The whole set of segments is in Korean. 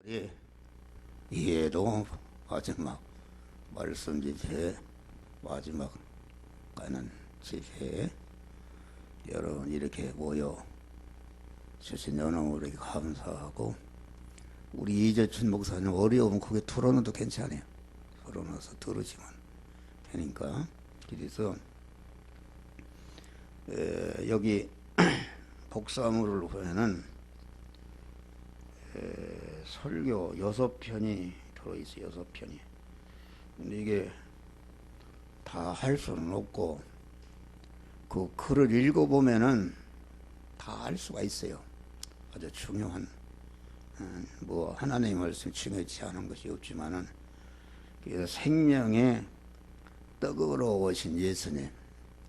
예, 이해도 마지막 말씀 집회 마지막 가는 집회에 여러분 이렇게 모여 주신 연합으로 감사하고, 우리 이재춘 목사님 어려우면 그게 털어놔도 괜찮아요. 털어놔서 들으시면 되니까. 그래서 여기 복사물을 보면은 설교 6편이 들어있어요. 6편이. 근데 이게 다 할 수는 없고, 그 글을 읽어보면은 다 알 수가 있어요. 아주 중요한, 뭐 하나님의 말씀 중요치 않은 것이 없지만은, 그래서 생명의 떡으로 오신 예수님,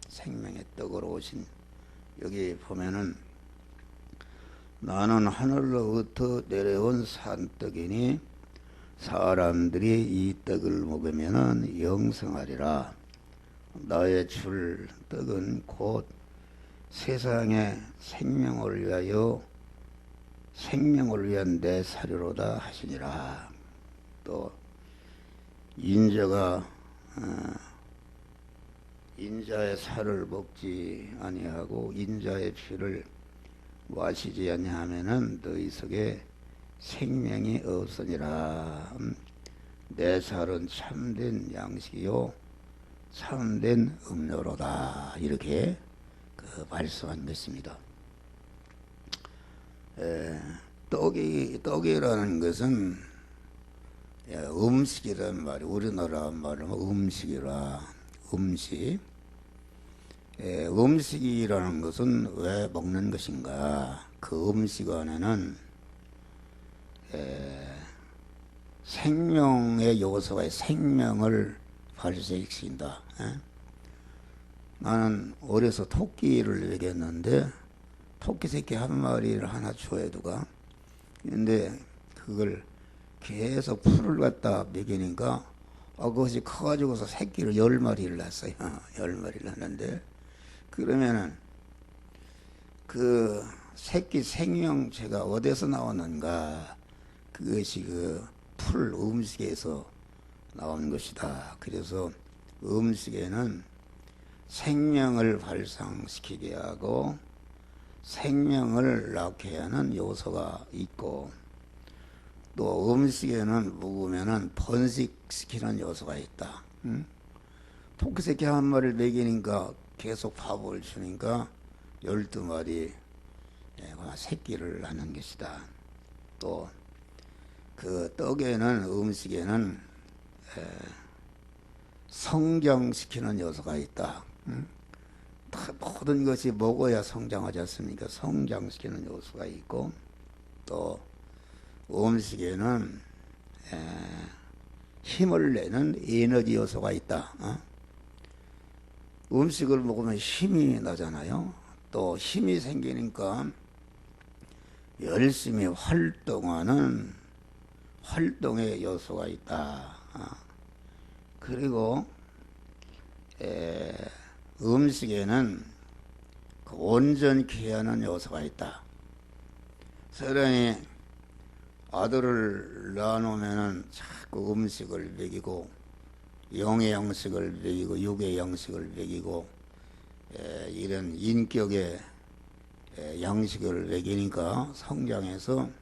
생명의 떡으로 오신, 여기 보면은 나는 하늘로부터 내려온 산떡이니 사람들이 이 떡을 먹으면은 영생하리라. 나의 줄 떡은 곧 세상의 생명을 위한 내 사료로다 하시니라. 또 인자가 인자의 살을 먹지 아니하고 인자의 피를 마시지 아니하면은 너희 속에 생명이 없으니라. 내 살은 참된 양식이요 참된 음료로다. 이렇게 말씀한 것입니다. 떡이라는 것은 음식이라는 말이, 우리나라 말로 음식이라, 음식. 음식이라는 것은 왜 먹는 것인가? 그 음식 안에는 생명의 요소가, 생명을 발생시킨다. 나는 어려서 토끼를 먹였는데 토끼 새끼 한 마리를 하나 줘야 누가. 근데 그걸 계속 풀을 갖다 먹이니까 그것이 커가지고서 새끼를 10마리를 낳았어요. 10마리를 낳았는데, 그러면은 그 새끼 생명체가 어디서 나오는가? 그것이 그 풀 음식에서 나온 것이다. 그래서 음식에는 생명을 발생시키게 하고 생명을 낳게 하는 요소가 있고, 또 음식에는 먹으면은 번식시키는 요소가 있다. 토끼 새끼 한 마리를 먹이니까 계속 밥을 주니까 12마리 새끼를 낳는 것이다. 또 그 떡에는, 음식에는 성장시키는 요소가 있다. 모든 것이 먹어야 성장하지 않습니까? 성장시키는 요소가 있고, 또 음식에는 힘을 내는 에너지 요소가 있다. 음식을 먹으면 힘이 나잖아요. 또 힘이 생기니까 열심히 활동하는 활동의 요소가 있다. 그리고 음식에는 그 온전케 하는 요소가 있다. 사람이 아들을 낳아놓으면은 자꾸 음식을 먹이고, 영의 양식을 먹이고 육의 양식을 먹이고, 이런 인격의 양식을 먹이니까 성장해서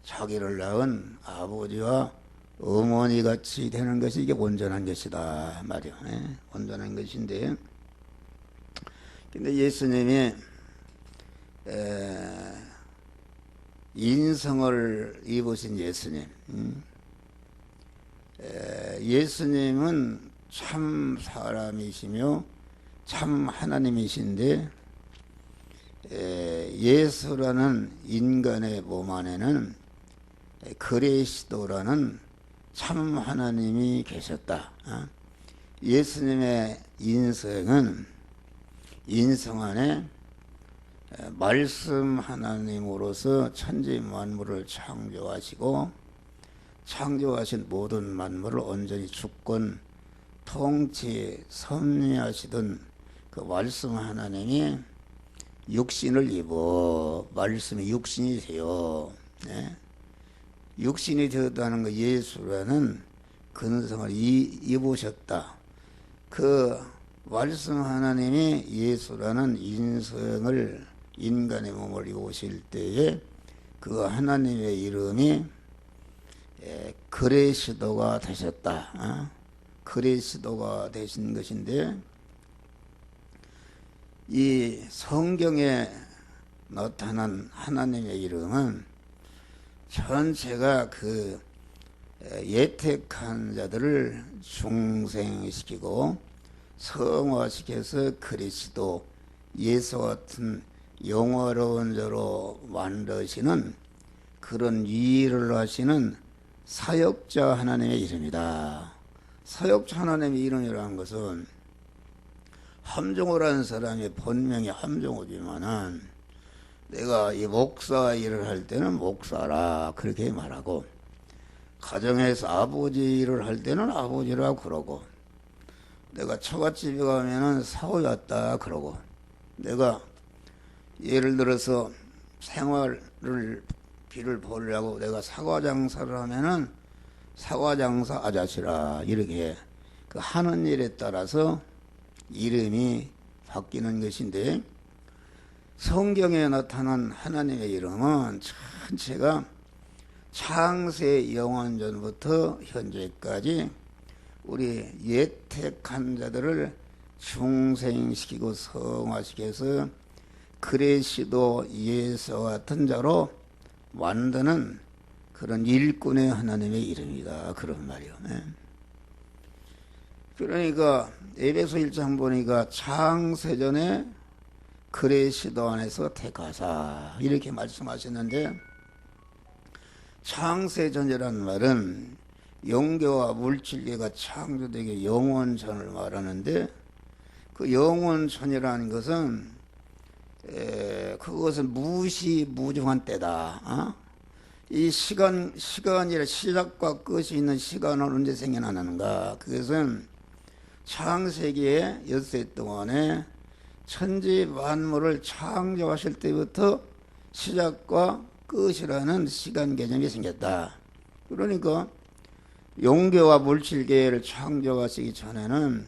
자기를 낳은 아버지와 어머니 같이 되는 것이 이게 온전한 것이다 말이야. 온전한 것인데, 근데 예수님이 인성을 입으신 예수님, 예수님은 참 사람이시며 참 하나님이신데, 예수라는 인간의 몸 안에는 그리스도라는 참 하나님이 계셨다. 예수님의 인성은 인성 안에 말씀 하나님으로서 천지 만물을 창조하시고, 창조하신 모든 만물을 온전히 주권 통치 섭리하시던 그 말씀 하나님이 육신을 입어, 말씀이 육신이세요. 육신이 되었다는 거 예수라는 근성을 입으셨다. 그 말씀 하나님이 예수라는 인성을 인간의 몸을 입으실 때에 그 하나님의 이름이 그리스도가 되셨다. 그리스도가 되신 것인데 이 성경에 나타난 하나님의 이름은 전체가 그 예택한 자들을 중생시키고 성화시켜서 그리스도 예수와 같은 영화로운 자로 만드시는 그런 일을 하시는 사역자 하나님의 이름이다. 사역자 하나님의 이름이라는 것은 함정호라는 사람이 본명이 함정호지만은 내가 이 목사 일을 할 때는 목사라 그렇게 말하고, 가정에서 아버지 일을 할 때는 아버지라 그러고, 내가 처갓집에 가면은 사위였다 그러고, 내가 예를 들어서 생활을 비를 보려고 내가 사과 장사를 하면은 사과 장사 아저씨라 이렇게 그 하는 일에 따라서 이름이 바뀌는 것인데, 성경에 나타난 하나님의 이름은 전체가 창세 영원전부터 현재까지 우리 예택한 자들을 중생시키고 성화시켜서 그리스도 예수와 같은 자로 만드는 그런 일꾼의 하나님의 이름이다. 그런 말이요. 그러니까 에베소 1장 보니까 창세전에 그리스도 안에서 택하사 이렇게 말씀하셨는데, 창세전이라는 말은 영계와 물질계가 창조되기 영원전을 말하는데, 그 영원전이라는 것은 그것은 무시무중한 때다. 이 시간이라 시작과 끝이 있는 시간은 언제 생겨나는가? 그것은 창세기에 엿새 동안에 천지 만물을 창조하실 때부터 시작과 끝이라는 시간 개념이 생겼다. 그러니까 용계와 물질계를 창조하시기 전에는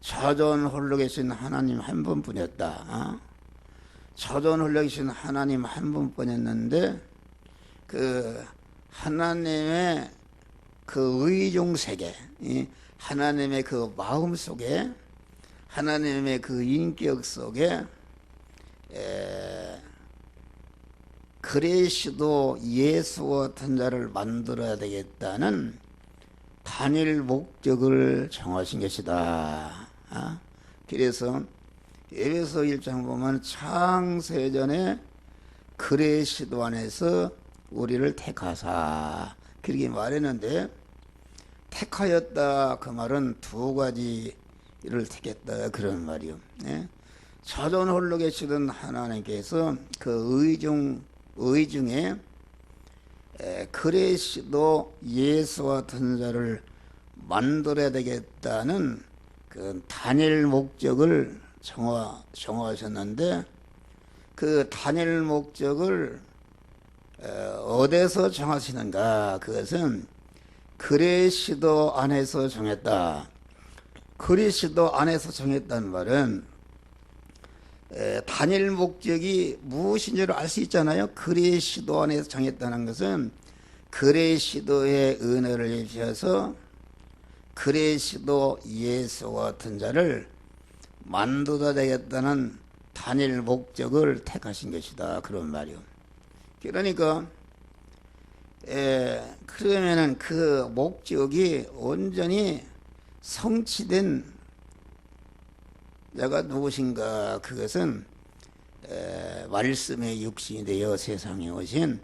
자전 홀로 계신 하나님 한 분뿐이었다. 자전 홀로 계신 하나님 한 분뿐이었는데, 그 하나님의 그 의중세계, 하나님의 그 마음 속에, 하나님의 그 인격 속에 그리스도 예수와 같은 자를 만들어야 되겠다는 단일 목적을 정하신 것이다. 그래서 에베소 1장 보면 창세전에 그리스도 안에서 우리를 택하사 그렇게 말했는데, 택하였다 그 말은 두 가지를 택했다 그런 말이요. 자전 홀로 계시던 하나님께서 그 의중에 그리스도 예수와 같은 자를 만들어야 되겠다는 그 단일 목적을 정하셨는데, 그 단일 목적을 어디서 정하시는가? 그것은 그리스도 안에서 정했다. 그리스도 안에서 정했다는 말은 단일 목적이 무엇인지를 알 수 있잖아요. 그리스도 안에서 정했다는 것은 그리스도의 은혜를 입혀서 그리스도 예수와 같은 자를 만들어야 되겠다는 단일 목적을 택하신 것이다. 그런 말이요. 그러니까 그러면은 그 목적이 온전히 성취된 자가 누구신가? 그것은 말씀의 육신이 되어 세상에 오신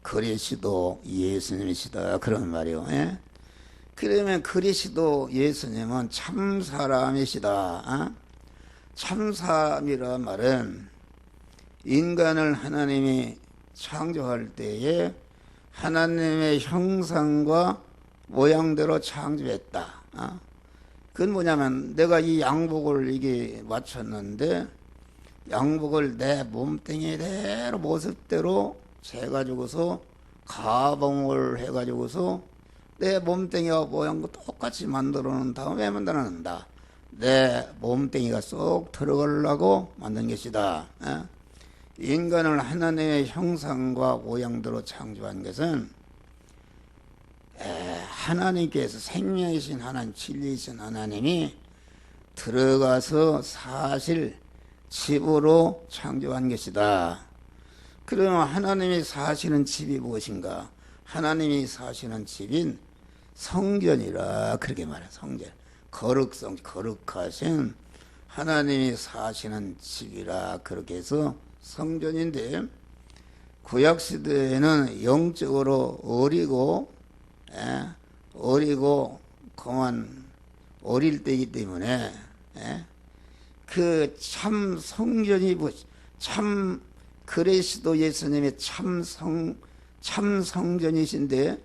그리스도 예수님이시다. 그런 말이요. 그러면 그리스도 예수님은 참사람이시다. 참사람이란 말은 인간을 하나님이 창조할 때에 하나님의 형상과 모양대로 창조했다. 그건 뭐냐면, 내가 이 양복을 이게 맞췄는데 양복을 내 몸뚱이대로 모습대로 재가지고서 가봉을 해가지고서 내 몸뚱이와 모양과 똑같이 만들어 놓은 다음에 만들어낸다. 내 몸뚱이가 쏙 들어가려고 만든 것이다. 인간을 하나님의 형상과 모양대로 창조한 것은 하나님께서 생명이신 하나님, 진리이신 하나님이 들어가서 사실 집으로 창조한 것이다. 그러면 하나님이 사시는 집이 무엇인가? 하나님이 사시는 집인 성전이라 그렇게 말해. 성전, 거룩성, 거룩하신 하나님이 사시는 집이라 그렇게 해서 성전인데, 구약시대에는 영적으로 어리고 그만 어릴 때이기 때문에 그 참 성전이 참 그리스도 예수님의 참 성전이신데,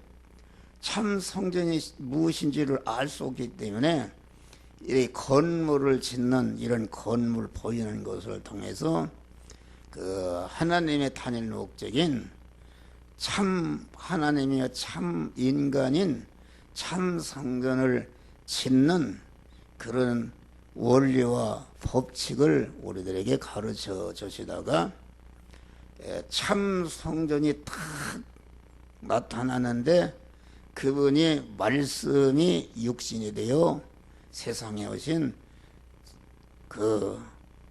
참 성전이 무엇인지를 알 수 없기 때문에 이 건물을 짓는 이런 건물 보이는 것을 통해서 그 하나님의 단일 목적인 참 하나님이여 참 인간인 참 성전을 짓는 그런 원리와 법칙을 우리들에게 가르쳐 주시다가 참 성전이 탁 나타나는데, 그분이 말씀이 육신이 되어 세상에 오신 그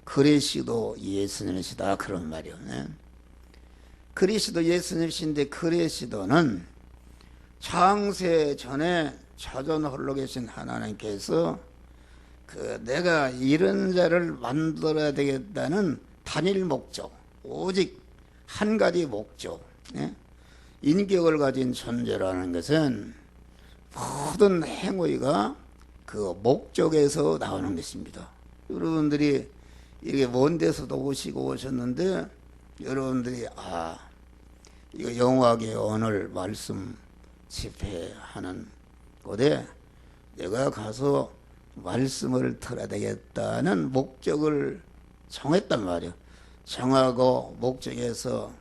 그리스도 예수님이시다, 그런 말이요. 그리스도 예수님이신데, 그리스도는 창세 전에 자존 홀로 계신 하나님께서 내가 이런 자를 만들어야 되겠다는 단일 목적, 오직 한 가지 목적, 인격을 가진 존재라는 것은 모든 행위가 그 목적에서 나오는 것입니다. 여러분들이 이게 먼 데서도 오셨는데, 여러분들이 이거 영화계 오늘 말씀 집회하는 곳에 내가 가서 말씀을 들어야 되겠다는 목적을 정했단 말이에요. 정하고 목적에서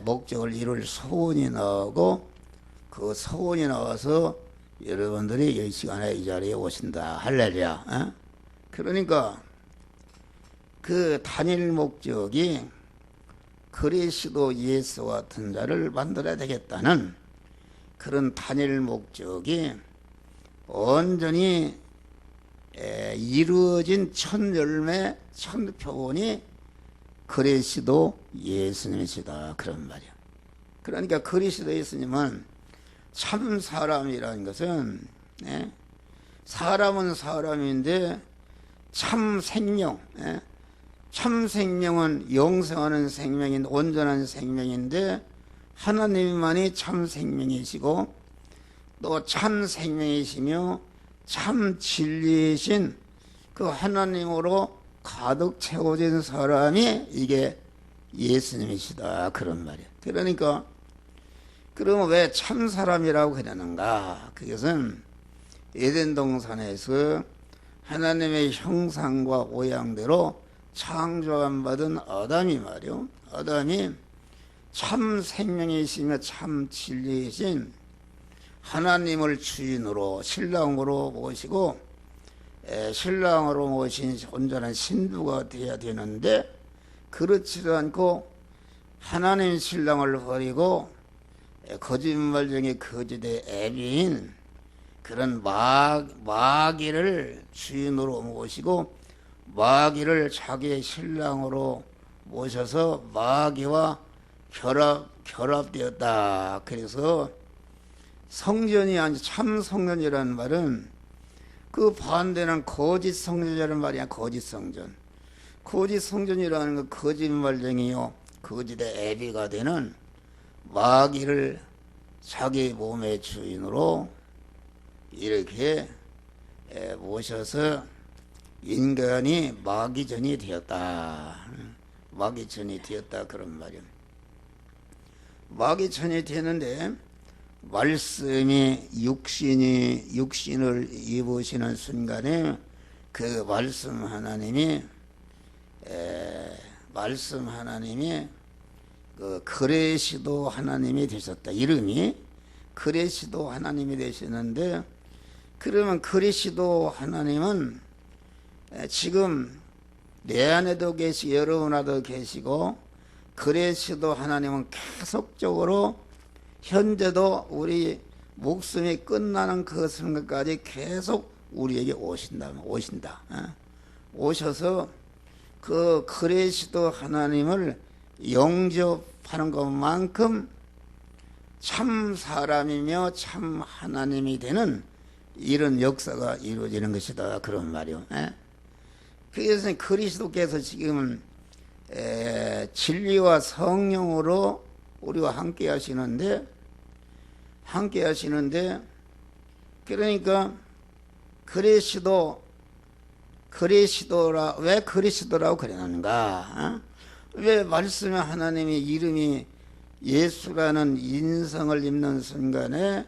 목적을 이룰 소원이 나오고, 그 소원이 나와서 여러분들이 이 시간에 이 자리에 오신다. 할렐루야. 그러니까 그 단일 목적이 그리스도 예수 같은 자를 만들어야 되겠다는 그런 단일 목적이 온전히 이루어진 첫 열매, 첫 표본이 그리스도 예수님이시다, 그런 말이야. 그러니까 그리스도 예수님은 참 사람이라는 것은, 사람은 사람인데 참 생명, 참 생명은 영생하는 생명인 온전한 생명인데, 하나님만이 참 생명이시고 또 참 생명이시며 참 진리이신 그 하나님으로 가득 채워진 사람이 이게 예수님이시다, 그런 말이에요. 그러니까 그러면 왜 참 사람이라고 그러는가? 그것은 에덴 동산에서 하나님의 형상과 모양대로 창조함 받은 아담이 말이요, 아담이 참 생명이시며 참 진리이신 하나님을 주인으로 신랑으로 모시고 신랑으로 모신 온전한 신부가 되어야 되는데, 그렇지도 않고 하나님 신랑을 버리고 거짓말쟁이 거짓의 애비인 그런 마귀를 주인으로 모시고 마귀를 자기의 신랑으로 모셔서 마귀와 결합되었다. 그래서 성전이 아니 참 성전이라는 말은 그 반대는 거짓 성전이라는 말이야. 거짓 성전. 거짓 성전이라는 건 거짓말쟁이요, 거짓의 애비가 되는 마귀를 자기 몸의 주인으로 이렇게 모셔서 인간이 마귀전이 되었다. 마귀전이 되었다, 그런 말이야. 마귀전이 되는데, 말씀이 육신을 입으시는 순간에 그 말씀 하나님이 그 그레시도 하나님이 되셨다. 이름이 그레시도 하나님이 되시는데, 그러면 그레시도 하나님은 지금 내 안에도 계시고 여러분 안에도 계시고, 그레시도 하나님은 계속적으로 현재도 우리 목숨이 끝나는 그 순간까지 계속 우리에게 오신다. 오셔서 그 그레시도 하나님을 영접하는 것만큼 참 사람이며 참 하나님이 되는 이런 역사가 이루어지는 것이다. 그런 말이요. 그래서 그리스도께서 지금은 진리와 성령으로 우리와 함께 하시는데, 그러니까 그리스도라, 왜 그리스도라고 그러는가? 왜 말씀의 하나님의 이름이 예수라는 인성을 입는 순간에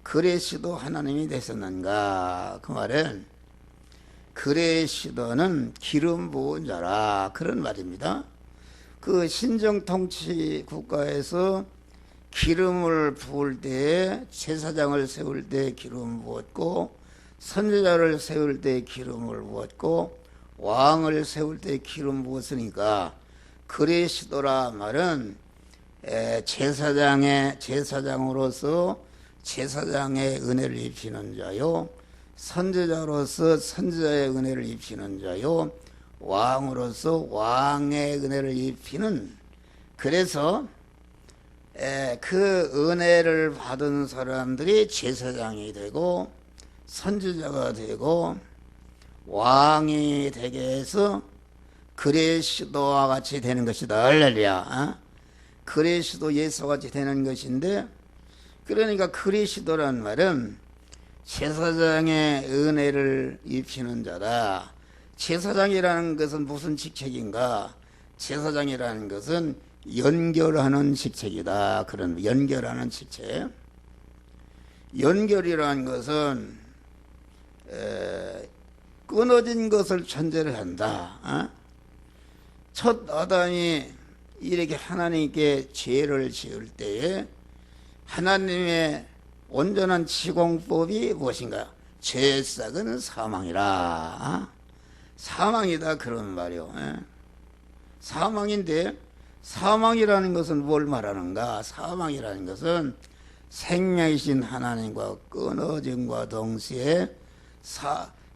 그리스도 하나님이 되셨는가? 그 말은 그리스도는 기름 부은 자라, 그런 말입니다. 그 신정통치 국가에서 기름을 부을 때에 제사장을 세울 때 기름 부었고, 선지자를 세울 때 기름을 부었고, 왕을 세울 때 기름 부었으니까 그리스도라 말은 제사장으로서 제사장의 은혜를 입히는 자요, 선지자로서 선지자의 은혜를 입히는 자요, 왕으로서 왕의 은혜를 입히는, 그래서 그 은혜를 받은 사람들이 제사장이 되고 선지자가 되고 왕이 되게 해서 그리스도와 같이 되는 것이다. 할렐루야. 그리스도 예수와 같이 되는 것인데, 그러니까 그리스도란 말은 제사장의 은혜를 입히는 자다. 제사장이라는 것은 무슨 직책인가? 제사장이라는 것은 연결하는 직책이다. 그런 연결하는 직책. 연결이라는 것은 끊어진 것을 전제를 한다. 첫 아담이 이렇게 하나님께 죄를 지을 때에 하나님의 온전한 지공법이 무엇인가? 죄의 싹은 사망이라. 사망이다, 그런 말이요. 사망인데, 사망이라는 것은 뭘 말하는가? 사망이라는 것은 생명이신 하나님과 끊어짐과 동시에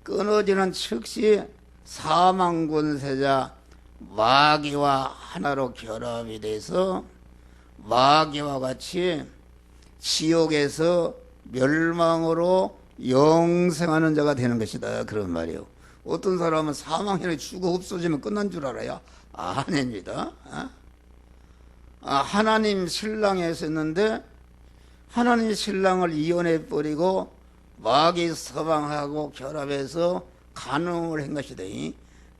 끊어지는 즉시 사망 권세자 마귀와 하나로 결합이 돼서 마귀와 같이 지옥에서 멸망으로 영생하는 자가 되는 것이다. 그런 말이에요. 어떤 사람은 사망에 죽어 없어지면 끝난 줄 알아요? 아닙니다. 하나님 신랑에 있었는데 하나님 신랑을 이혼해 버리고 마귀 서방하고 결합해서 간음을 한 것이다.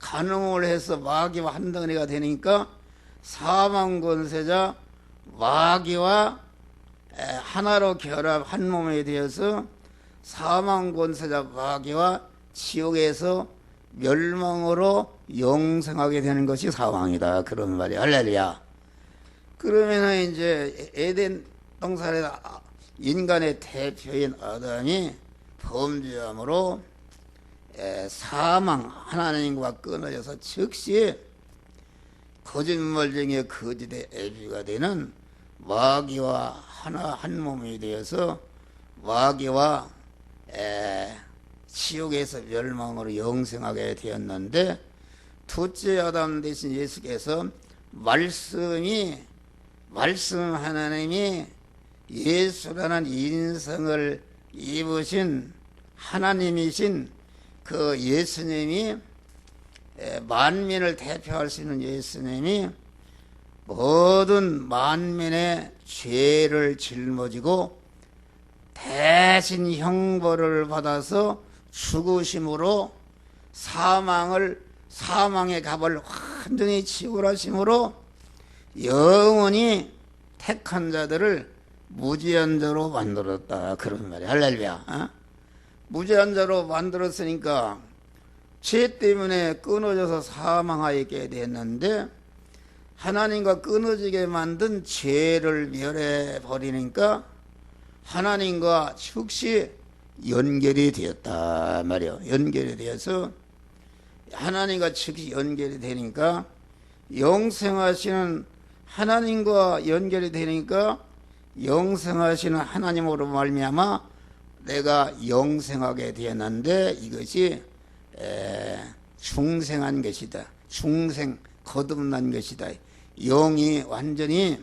간음을 해서 마귀와 한 덩어리가 되니까 사망 권세자 마귀와 하나로 결합 한 몸이 되어서 사망 권세자 마귀와 지옥에서 멸망으로 영생하게 되는 것이 사망이다. 그런 말이야. 할렐루야. 그러면 이제 에덴 동산에 인간의 대표인 아담이 범죄함으로 사망, 하나님과 끊어져서 즉시 거짓말쟁이의 거짓의 애비가 되는 마귀와 하나 한 몸이 되어서 마귀와 지옥에서 멸망으로 영생하게 되었는데, 둘째 아담 대신 예수께서 말씀 하나님이 예수라는 인성을 입으신 하나님이신 그 예수님이, 만민을 대표할 수 있는 예수님이 모든 만민의 죄를 짊어지고 대신 형벌을 받아서 죽으심으로 사망의 값을 완전히 치울하심으로 영원히 택한 자들을 무죄한 자로 만들었다. 그런 말이야. 할렐루야. 무죄한 자로 만들었으니까 죄 때문에 끊어져서 사망하게 됐는데, 하나님과 끊어지게 만든 죄를 멸해 버리니까 하나님과 즉시 연결이 되었다 말이요. 연결이 되어서 하나님과 즉시 연결이 되니까 영생하시는 하나님과 연결이 되니까 영생하시는 하나님으로 말미암아 내가 영생하게 되었는데 이것이 중생한 것이다. 중생 거듭난 것이다. 영이 완전히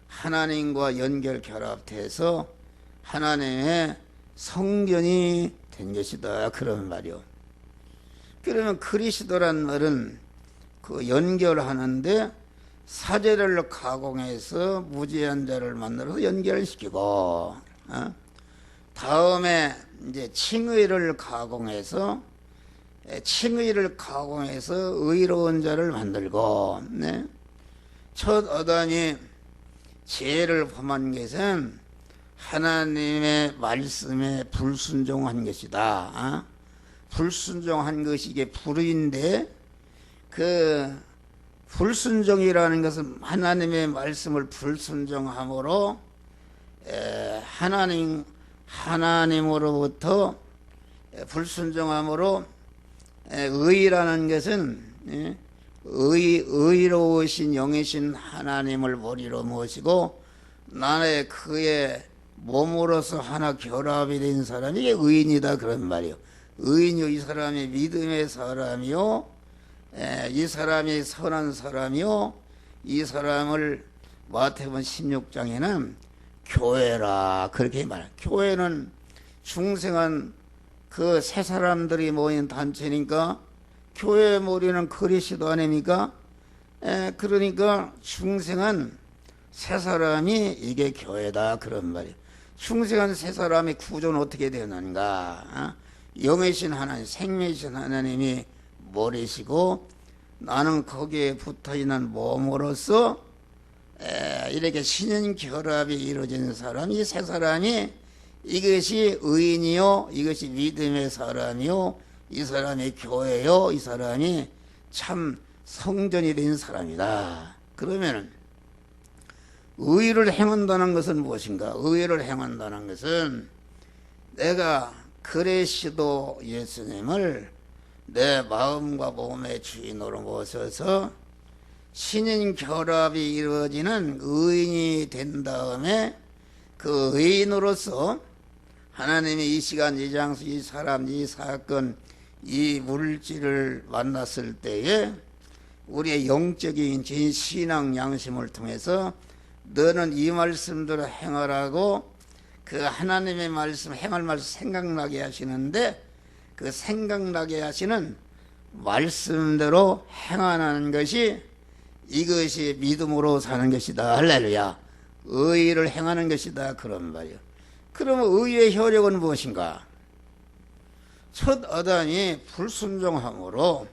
하나님과 연결 결합돼서 하나님의 성전이 된 것이다. 그런 말이요. 그러면 그리스도란 말은 그 연결하는데 사제를 가공해서 무죄한 자를 만들어서 연결시키고, 다음에 이제 칭의를 가공해서 의로운 자를 만들고, 네. 첫 아담이 죄를 범한 것은 하나님의 말씀에 불순종한 것이다. 불순종한 것이 이게 불의인데, 그 불순종이라는 것은 하나님의 말씀을 불순종함으로 하나님으로부터 불순종함으로 의라는 것은 의로우신 영이신 하나님을 머리로 모시고 나의 그의 몸으로서 하나 결합이 된 사람이 이게 의인이다 그런 말이요. 의인이요, 이 사람이 믿음의 사람이요, 이 사람이 선한 사람이요, 이 사람을 마태복음 16장에는 교회라 그렇게 말해요. 교회는 중생한 그 새 사람들이 모인 단체니까 교회의 머리는 그리스도 아닙니까? 그러니까 중생한 새 사람이 이게 교회다 그런 말이에요. 중생한 새 사람의 구조는 어떻게 되는가? 영이신 하나님, 생명이신 하나님이 머리시고 나는 거기에 붙어있는 몸으로서 이렇게 신인 결합이 이루어진 사람이 새 사람이 이것이 의인이요, 이것이 믿음의 사람이요, 이 사람이 교회요, 이 사람이 참 성전이 된 사람이다. 그러면 의를 행한다는 것은 무엇인가? 의를 행한다는 것은 내가 그리스도 예수님을 내 마음과 몸의 주인으로 모셔서 신인 결합이 이루어지는 의인이 된 다음에 그 의인으로서 하나님이 이 시간, 이 장소, 이 사람, 이 사건, 이 물질을 만났을 때에 우리의 영적인 신앙 양심을 통해서 너는 이 말씀대로 행하라고 그 하나님의 말씀, 행할 말씀 생각나게 하시는데 그 생각나게 하시는 말씀대로 행하는 것이 이것이 믿음으로 사는 것이다. 할렐루야. 의를 행하는 것이다. 그런 말이요. 그러면 의의 효력은 무엇인가? 첫 아담이 불순종함으로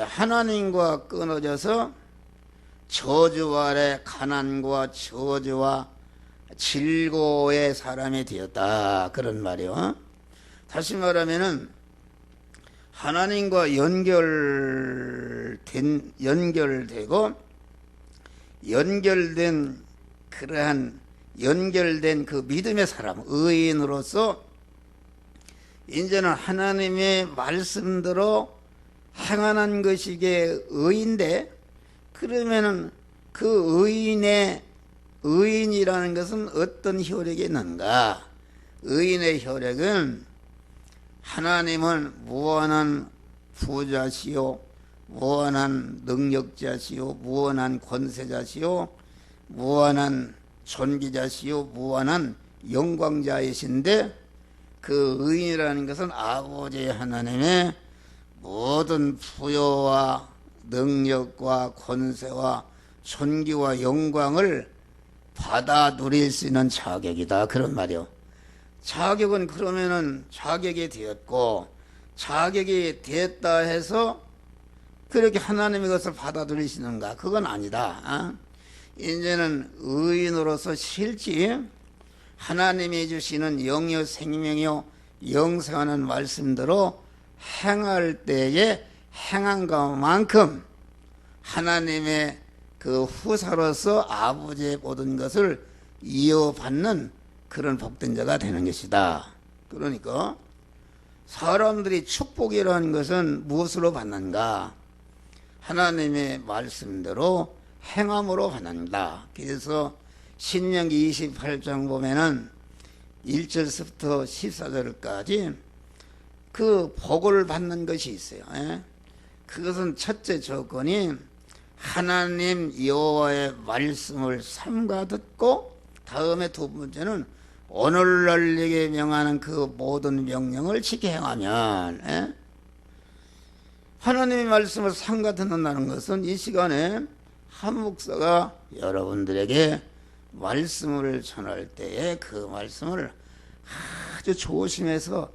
하나님과 끊어져서 저주 아래 가난과 저주와 질고의 사람이 되었다. 그런 말이요. 다시 말하면은 하나님과 연결되고 연결된 그 믿음의 사람, 의인으로서 이제는 하나님의 말씀대로 행하는 것이 이게 의인데, 그러면은 그 의인이라는 것은 어떤 효력이 있는가? 의인의 효력은 하나님은 무한한 부자시요, 무한한 능력자시요, 무한한 권세자시요, 무한한 존귀자시요, 무한한 영광자이신데 그 의인이라는 것은 아버지 하나님의 모든 부여와 능력과 권세와 존귀와 영광을 받아 누릴 수 있는 자격이다. 그런 말이요. 자격은 그러면은 자격이 되었고, 자격이 됐다 해서 그렇게 하나님의 것을 받아 들이시는가? 그건 아니다. 이제는 의인으로서 실제 하나님이 주시는 영여 생명이요 영생하는 말씀대로 행할 때에 행한 것만큼 하나님의 그 후사로서 아버지의 모든 것을 이어받는 그런 복된 자가 되는 것이다. 그러니까 사람들이 축복이라는 것은 무엇으로 받는가? 하나님의 말씀대로 행함으로 받는다. 그래서 신명기 28장 보면은 1절부터 14절까지 그 복을 받는 것이 있어요. 그것은 첫째 조건이 하나님 여호와의 말씀을 삼가 듣고, 다음에 두 번째는 오늘날 내게 명하는 그 모든 명령을 지켜 행하면, 하나님의 말씀을 삼가 듣는다는 것은 이 시간에 한 목사가 여러분들에게 말씀을 전할 때에 그 말씀을 아주 조심해서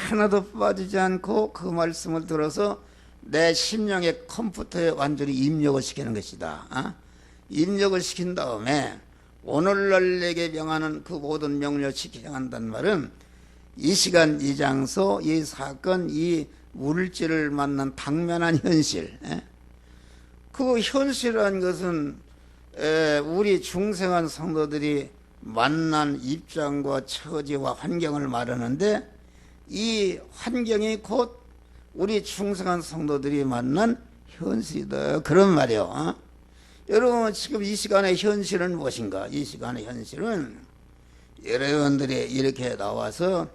하나도 빠지지 않고 그 말씀을 들어서 내 심령의 컴퓨터에 완전히 입력을 시키는 것이다. 입력을 시킨 다음에 오늘날 내게 명하는 그 모든 명령을 지키려 한다는 말은 이 시간, 이 장소, 이 사건, 이 물질을 만난 당면한 현실, 그 현실이라는 것은 우리 중생한 성도들이 만난 입장과 처지와 환경을 말하는데, 이 환경이 곧 우리 중생한 성도들이 만난 현실이다, 그런 말이요. 여러분, 지금 이 시간의 현실은 무엇인가? 이 시간의 현실은 여러분들이 이렇게 나와서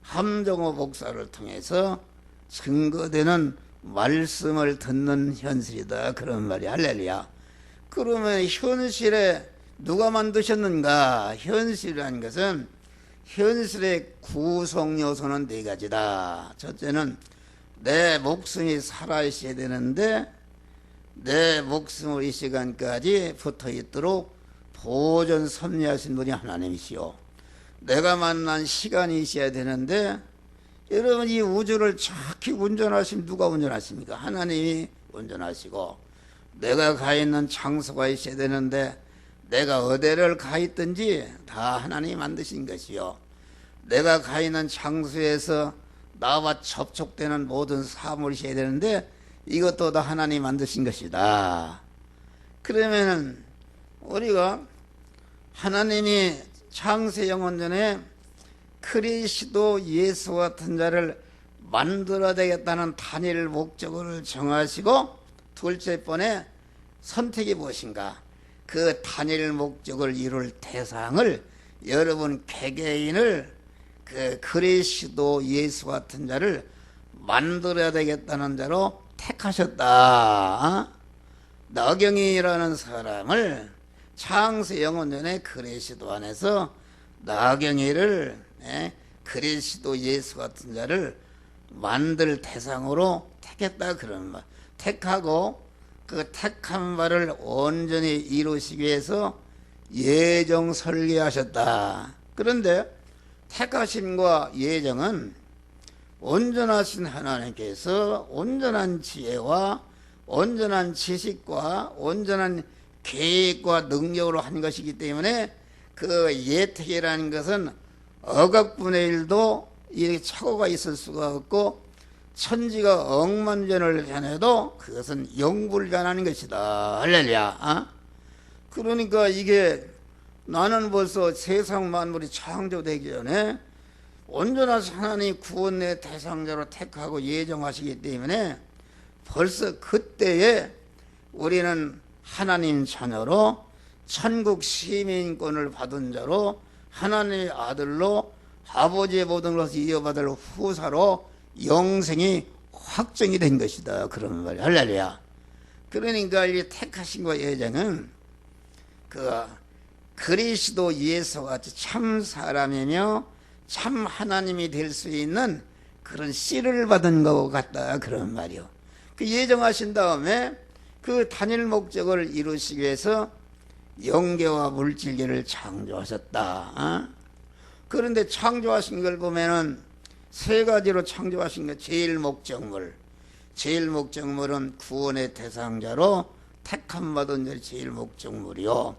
함정호 목사를 통해서 증거되는 말씀을 듣는 현실이다, 그런 말이. 할렐루야. 그러면 현실에 누가 만드셨는가? 현실이라는 것은 현실의 구성 요소는 네 가지다. 첫째는 내 목숨이 살아있어야 되는데 내 목숨을 이 시간까지 붙어 있도록 보존 섭리하신 분이 하나님이시오. 내가 만난 시간이 있어야 되는데, 여러분, 이 우주를 정확히 운전하시면 누가 운전하십니까? 하나님이 운전하시고, 내가 가 있는 장소가 있어야 되는데 내가 어디를 가 있든지 다 하나님이 만드신 것이요. 내가 가 있는 장소에서 나와 접촉되는 모든 사물이 있어야 되는데 이것도 다 하나님이 만드신 것이다. 그러면은 우리가 하나님이 창세 영원전에 그리스도 예수 같은 자를 만들어야 되겠다는 단일 목적을 정하시고, 둘째 번에 선택이 무엇인가? 그 단일 목적을 이룰 대상을, 여러분 개개인을 그 그리스도 예수 같은 자를 만들어야 되겠다는 자로 택하셨다. 나경이라는 사람을 창세 영원전에 그리스도 안에서 나경이를, 그리스도 예수 같은 자를 만들 대상으로 택했다, 그런 말. 택하고 그 택한 바를 온전히 이루시기 위해서 예정 설계하셨다. 그런데 택하심과 예정은 온전하신 하나님께서 온전한 지혜와 온전한 지식과 온전한 계획과 능력으로 한 것이기 때문에 그 예택이라는 것은 억압분의 일도 이렇게 착오가 있을 수가 없고, 천지가 억만전을 변해도 그것은 영불변하는 것이다. 할렐루야. 그러니까 이게 나는 벌써 세상 만물이 창조되기 전에 온전하신 하나님 구원의 대상자로 택하고 예정하시기 때문에 벌써 그때에 우리는 하나님 자녀로 천국 시민권을 받은 자로 하나님의 아들로 아버지의 모든 것을 이어받을 후사로 영생이 확정이 된 것이다, 그런 말이야. 할렐루야. 그러니까 이 택하심과 예정은 그 그리스도 예수같이 참 사람이며 참 하나님이 될 수 있는 그런 씨를 받은 것 같다, 그런 말이요. 그 예정하신 다음에 그 단일 목적을 이루시기 위해서 영계와 물질계를 창조하셨다. 그런데 창조하신 걸 보면은 세 가지로 창조하신 것. 제일 목적물은 구원의 대상자로 택함 받은 자의 제일 목적물이요.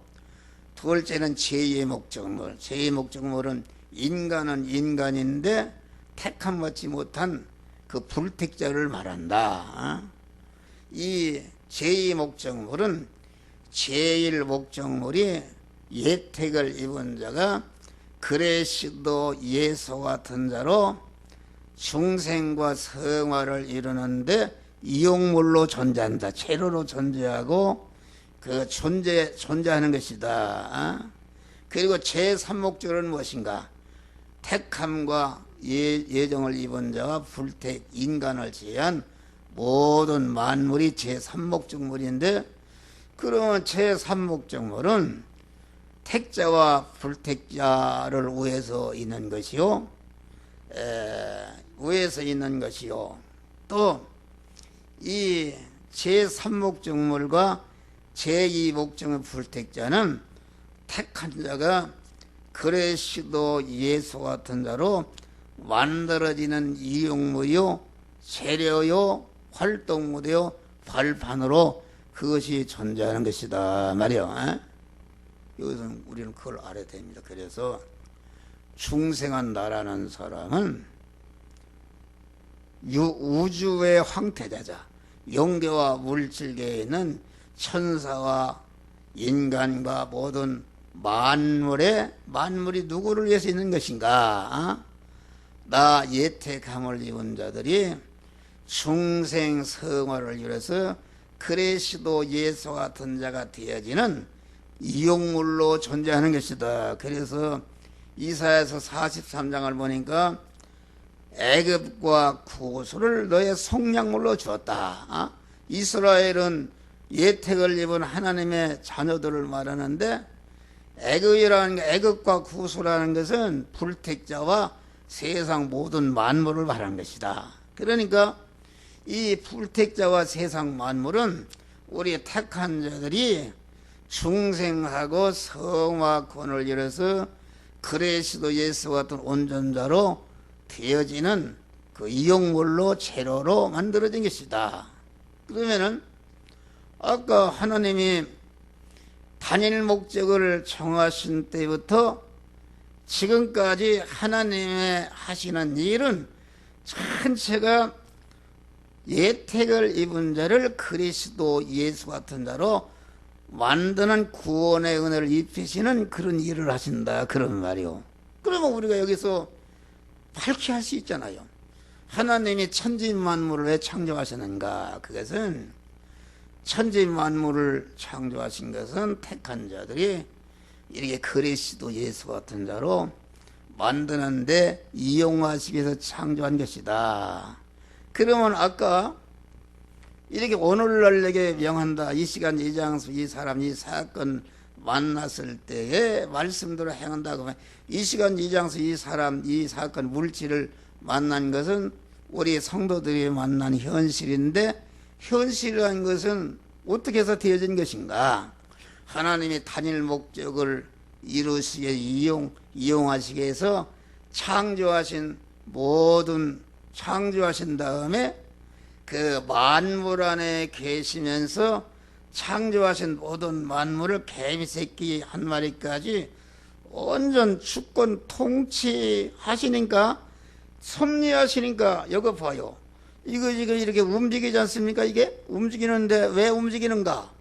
둘째는 제2의 목적물. 제2의 목적물은 인간은 인간인데 택함 받지 못한 그 불택자를 말한다. 이 제2의 목적물은 제일 목적물이 예택을 입은 자가 그레시도 예수 같은 자로 중생과 성화를 이루는데 이용물로 존재한다. 재료로 존재하고 그 존재하는 것이다. 그리고 제3목적은 무엇인가? 택함과 예정을 입은 자와 불택 인간을 제한 모든 만물이 제3목적물인데, 그러면 제3목적물은 택자와 불택자를 위해서 있는 것이요, 위해서 있는 것이요, 또 이 제3목적물과 제2목적물 불택자는 택한 자가 그레시도 예수 같은 자로 만들어지는 이용무요, 재료요, 활동무대요, 발판으로 그것이 존재하는 것이다 말이요. 여기서 우리는 그걸 알아야 됩니다. 그래서 중생한 나라는 사람은 우주의 황태자자, 영계와 물질계에 있는 천사와 인간과 모든 만물이 누구를 위해서 있는 것인가? 나 예택함을 입은 자들이 중생 성화를 이뤄서 그레시도 예수 같은 자가 되어지는 이용물로 존재하는 것이다. 그래서 이사야서 43장을 보니까 애굽과 구스를 너의 속량물로 주었다. 이스라엘은 예택을 입은 하나님의 자녀들을 말하는데, 애굽과 구스라는 것은 불택자와 세상 모든 만물을 말하는 것이다. 그러니까 이 불택자와 세상 만물은 우리 택한 자들이 중생하고 성화권을 이뤄서 그레시도 예수 같은 온전자로 되어지는 그 이용물로 재료로 만들어진 것이다. 그러면은 아까 하나님이 단일 목적을 정하신 때부터 지금까지 하나님의 하시는 일은 전체가 예택을 입은 자를 그리스도 예수 같은 자로 만드는 구원의 은혜를 입히시는 그런 일을 하신다, 그런 말이요. 그러면 우리가 여기서 밝히 할 수 있잖아요. 하나님이 천지 만물을 왜 창조하셨는가? 그것은 천지 만물을 창조하신 것은 택한 자들이 이렇게 그리스도 예수 같은 자로 만드는데 이용하시기 위해서 창조한 것이다. 그러면 아까 이렇게 오늘날 내게 명한다, 이 시간 이 장소 이 사람 이 사건 만났을 때에 말씀대로 행한다 그러면, 이 시간 이 장소 이 사람 이 사건 물질을 만난 것은 우리 성도들이 만난 현실인데, 현실이라는 것은 어떻게 해서 되어진 것인가? 하나님이 단일 목적을 이루시게 이용하시기 위해서 창조하신 다음에 그 만물 안에 계시면서 창조하신 모든 만물을 개미새끼 한 마리까지 온전 주권 통치하시니까, 섭리하시니까, 여기 봐요. 이거 이렇게 움직이지 않습니까? 이게 움직이는데 왜 움직이는가?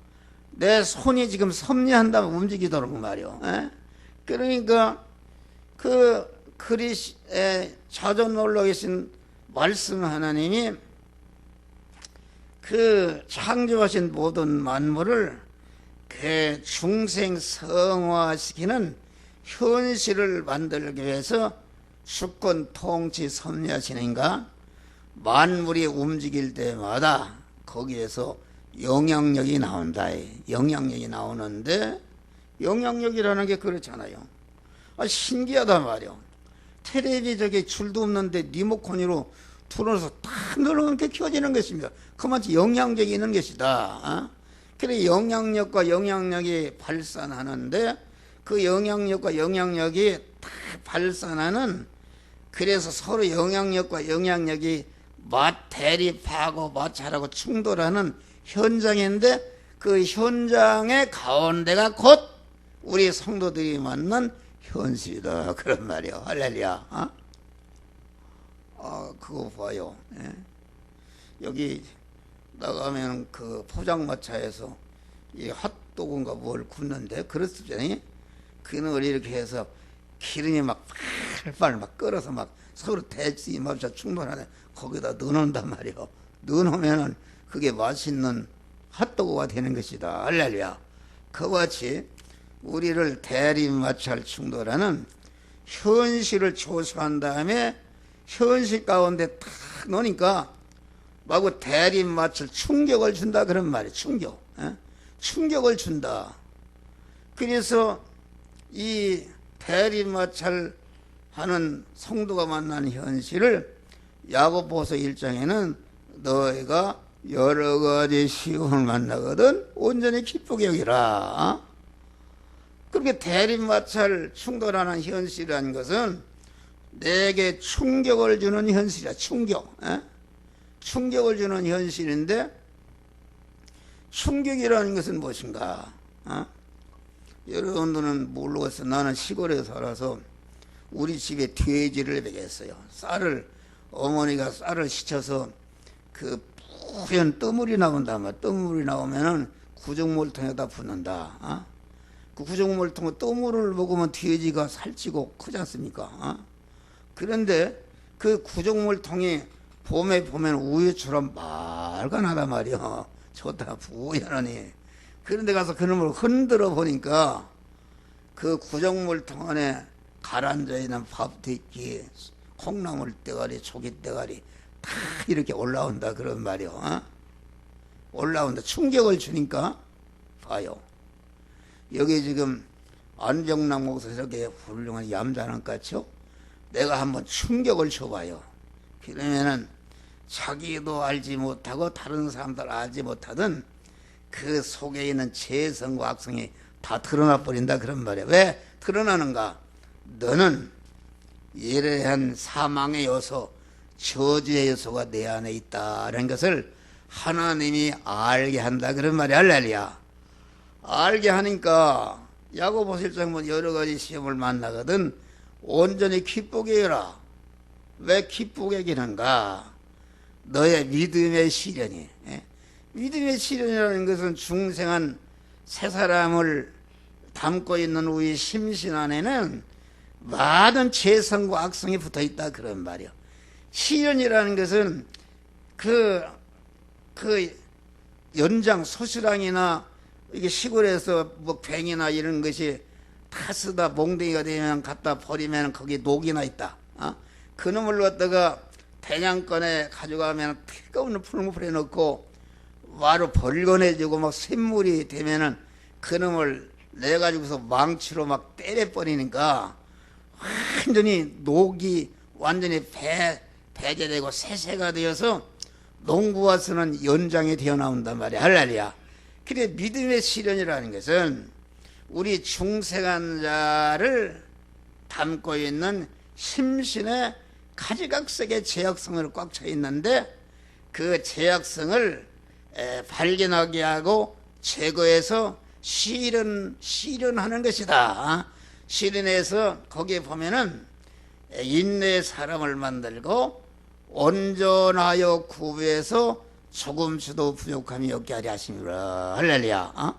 내 손이 지금 섭리한다면 움직이도록 말이요. 그러니까 그 그리스의 자존 올라 계신 말씀 하나님이 그 창조하신 모든 만물을 그 중생 성화시키는 현실을 만들기 위해서 주권 통치 섭리하시는가, 만물이 움직일 때마다 거기에서 영향력이 나온다. 영향력이 나오는데, 영향력이라는 게 그렇잖아요. 신기하단 말이요. 텔레비 저기 줄도 없는데 리모컨으로 틀어서 딱 눌러놓게 켜지는 것입니다. 그만큼 영향력이 있는 것이다. 그래 영향력과 영향력이 발산하는데, 그 영향력과 영향력이 딱 발산하는, 그래서 서로 영향력과 영향력이 대립하고 마찰하고 충돌하는 현장인데, 그 현장의 가운데가 곧 우리 성도들이 만난 현실이다, 그런 말이요. 할렐루야. 그거 봐요. 여기 나가면 그 포장마차에서 이 핫도그인가 뭘 굽는데 그렇잖아요. 그걸 이렇게 해서 기름이 막 팔팔 막 끓어서 막 서로 대치 맞춰 충분하네. 거기다 넣어놓는단 말이요. 넣어놓으면은 그게 맛있는 핫도그가 되는 것이다. 할렐루야. 그와 같이 우리를 대립마찰 충돌하는 현실을 조사한 다음에 현실 가운데 탁 놓으니까 마구 대립마찰 충격을 준다 그런 말이에요. 충격. 충격을 준다. 그래서 이 대립마찰 하는 성도가 만나는 현실을 야고보서 1장에는 너희가 여러 가지 시험을 만나거든 온전히 기쁘게 여기라. 그렇게 대립마찰 충돌하는 현실이라는 것은 내게 충격을 주는 현실이야. 충격을 주는 현실인데 충격이라는 것은 무엇인가? 여러분들은 모르겠어. 나는 시골에 살아서 우리 집에 돼지를 먹였어요. 어머니가 쌀을 씻어서 그 뿌연 떠물이 나온단 말이야. 떠물이 나오면은 구정물통에다 붓는다. 그 구정물통 떠물을 먹으면 돼지가 살찌고 크지 않습니까? 그런데 그 구정물통이 봄에 보면 우유처럼 맑아나단 말이야. 좋다, 부연하니. 그런데 가서 그놈을 흔들어 보니까 그 구정물통 안에 가라앉아 있는 밥대기, 콩나물 대가리, 조기 대가리 다 이렇게 올라온다 그런 말이요. 올라온다. 충격을 주니까 봐요. 여기 지금 안정락 목사 이렇게 훌륭한 얌전한 같죠? 내가 한번 충격을 줘봐요. 그러면은 자기도 알지 못하고 다른 사람들 알지 못하던 그 속에 있는 재성과 악성이 다 드러나 버린다 그런 말이야. 왜 드러나는가? 너는 이러한 사망의 요소, 저주의 요소가 내 안에 있다는 것을 하나님이 알게 한다 그런 말이야. 할렐루야. 알게 하니까 야고보서 1장 여러 가지 시험을 만나거든 온전히 기쁘게 해라. 왜 기쁘게 하는가? 너의 믿음의 시련이. 믿음의 시련이라는 것은 중생한 새 사람을 담고 있는 우리 심신 안에는 많은 죄성과 악성이 붙어 있다 그런 말이요. 시련이라는 것은 그 연장 소시랑이나 이게 시골에서 뭐 괭이나 이런 것이 다 쓰다 몽둥이가 되면 갖다 버리면 거기 녹이나 있다. 그놈을 갖다가 대냥간에 가져가면 뜨거운 풀무풀에 넣고 와로 벌거내지고 막 샘물이 되면은 그놈을 내가지고서 망치로 막 때려버리니까 완전히 녹이 완전히 배제되고 세세가 되어서 농부가 쓰는 연장이 되어 나온단 말이야. 할렐루야. 그래 믿음의 시련이라는 것은 우리 중생한 자를 담고 있는 심신의 가지각색의 죄악성을 꽉 차 있는데 그 죄악성을 발견하게 하고 제거해서 실현하는 것이다. 실현해서 거기에 보면은 인내의 사람을 만들고 온전하여 구부해서 조금씩도 부족함이 없게 하려 하심이라. 할렐루야.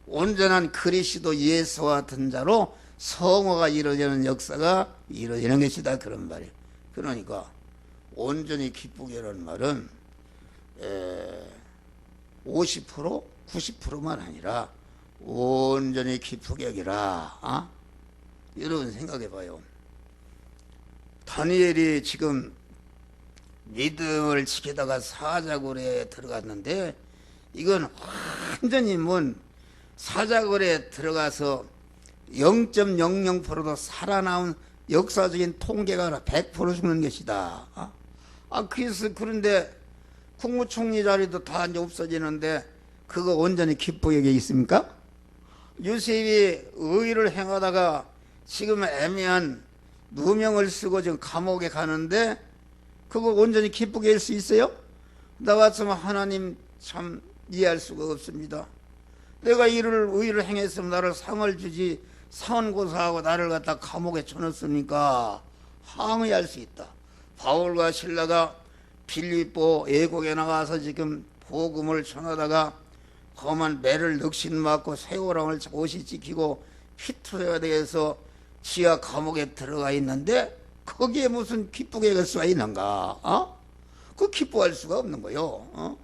온전한 그리스도 예수와 같은 자로 성화가 이루어지는 역사가 이루어지는 것이다 그런 말이에요. 그러니까 온전히 기쁘게라는 말은 50% 90%만 아니라 온전히 기쁘게 여기라. 여러분 생각해 봐요. 다니엘이 지금 믿음을 지키다가 사자굴에 들어갔는데 이건 완전히 사자굴에 들어가서 0.00%도 살아나온 역사적인 통계가 100% 죽는 것이다. 그런데 국무총리 자리도 다 이제 없어지는데 그거 온전히 기쁘게 여기 있습니까? 요셉이 의를 행하다가 지금 애매한 누명을 쓰고 지금 감옥에 가는데 그거 온전히 기쁘게 할 수 있어요? 나 같으면 하나님 참 이해할 수가 없습니다. 내가 의를 행했으면 나를 상을 주지 사원고사하고 나를 갖다 감옥에 쳐넣습니까? 항의할 수 있다. 바울과 실라가 빌립보 애국에 나가서 지금 복음을 전하다가 험한 매를 넋신 맞고 새우랑을 옷이 지키고 피투해야 돼서 지하 감옥에 들어가 있는데 거기에 무슨 기쁘게 갈 수가 있는가? 그 기뻐할 수가 없는 거요.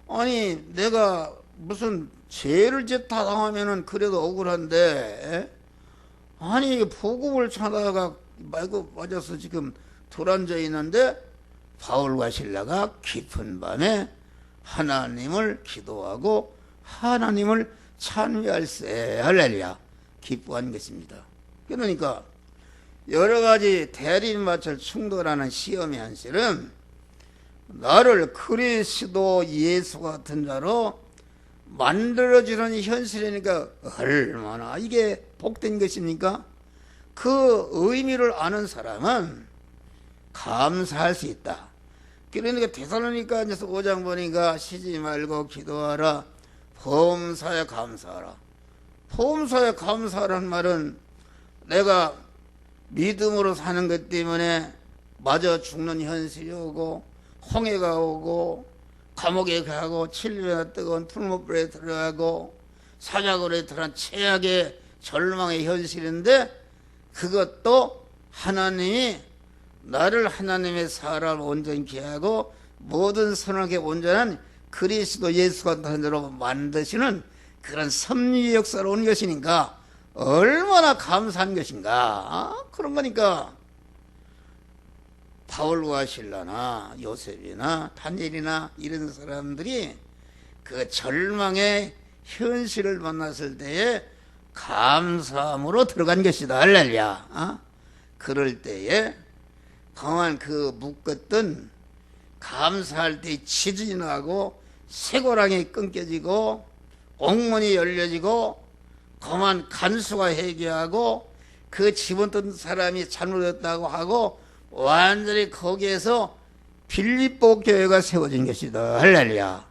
아니 내가 무슨 죄를 짓다 당하면은 그래도 억울한데 아니 복음을 찾아가 말고 맞아서 지금 돌아앉아 있는데 바울과 실라가 깊은 밤에 하나님을 기도하고 하나님을 찬미할세 할렐루야 기뻐한 것입니다. 그러니까 여러 가지 대립마찰 충돌하는 시험의 현실은 나를 그리스도 예수 같은 자로 만들어주는 현실이니까 얼마나 이게 복된 것입니까? 그 의미를 아는 사람은 감사할 수 있다. 그러니까 데살로니가서 5장 보니까 쉬지 말고 기도하라. 범사에 감사하라. 범사에 감사하라는 말은 내가 믿음으로 사는 것 때문에 맞아 죽는 현실이 오고 홍해가 오고 감옥에 가고 7년이나 뜨거운 풀무불에 들어가고 사자굴에 들어간 최악의 절망의 현실인데 그것도 하나님이 나를 하나님의 사람을 온전히 하고 모든 선악에 온전한 그리스도 예수 같은 자로 만드시는 그런 섭리의 역사로 온 것이니까 얼마나 감사한 것인가. 그런 거니까 바울과 실라나 요셉이나 다니엘이나 이런 사람들이 그 절망의 현실을 만났을 때에 감사함으로 들어간 것이다. 할렐루야. 그럴 때에 강한 그 묶었던 감사할 때 지진이 나고 쇠고랑이 끊겨지고 옥문이 열려지고 그만 간수가 회개하고 그 집어던 사람이 잘못했다고 하고 완전히 거기에서 빌립보 교회가 세워진 것이다. 할렐루야.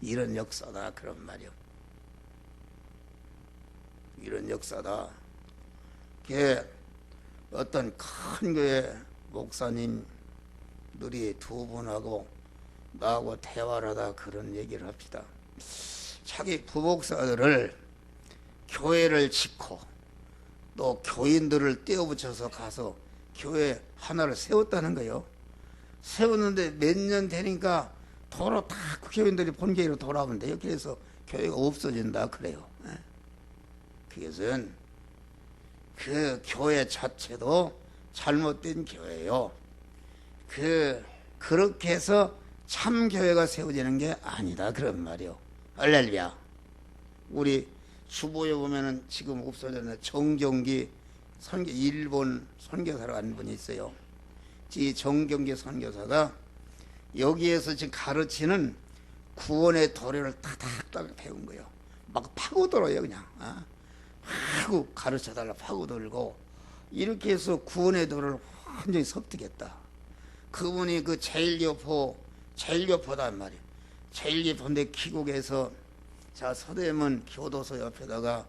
이런 역사다. 그런 말이요. 이런 역사다. 그게 어떤 큰 교회 목사님들이 두 분하고 나하고 대화를 하다 그런 얘기를 합시다. 자기 부목사들을 교회를 짓고 또 교인들을 떼어붙여서 가서 교회 하나를 세웠다는 거예요. 세웠는데 몇 년 되니까 도로 다 교인들이 본교회로 돌아오면 돼요. 그래서 교회가 없어진다 그래요. 그것은 그 교회 자체도 잘못된 교회예요. 그렇게 해서 참 교회가 세워지는 게 아니다 그런 말이요. 할렐루야. 우리 주보에 보면은 지금 없어졌네. 정경기 일본 선교사로 간 분이 있어요. 이 정경기 선교사가 여기에서 지금 가르치는 구원의 도리를 타닥타닥 배운 거예요. 막 파고들어요 그냥. 하고 가르쳐달라 파고들고 이렇게 해서 구원의 도를 완전히 섭득했다. 그분이 그 제일교포단 말이에요. 제일교포인데 귀국에서 자 서대문 교도소 옆에다가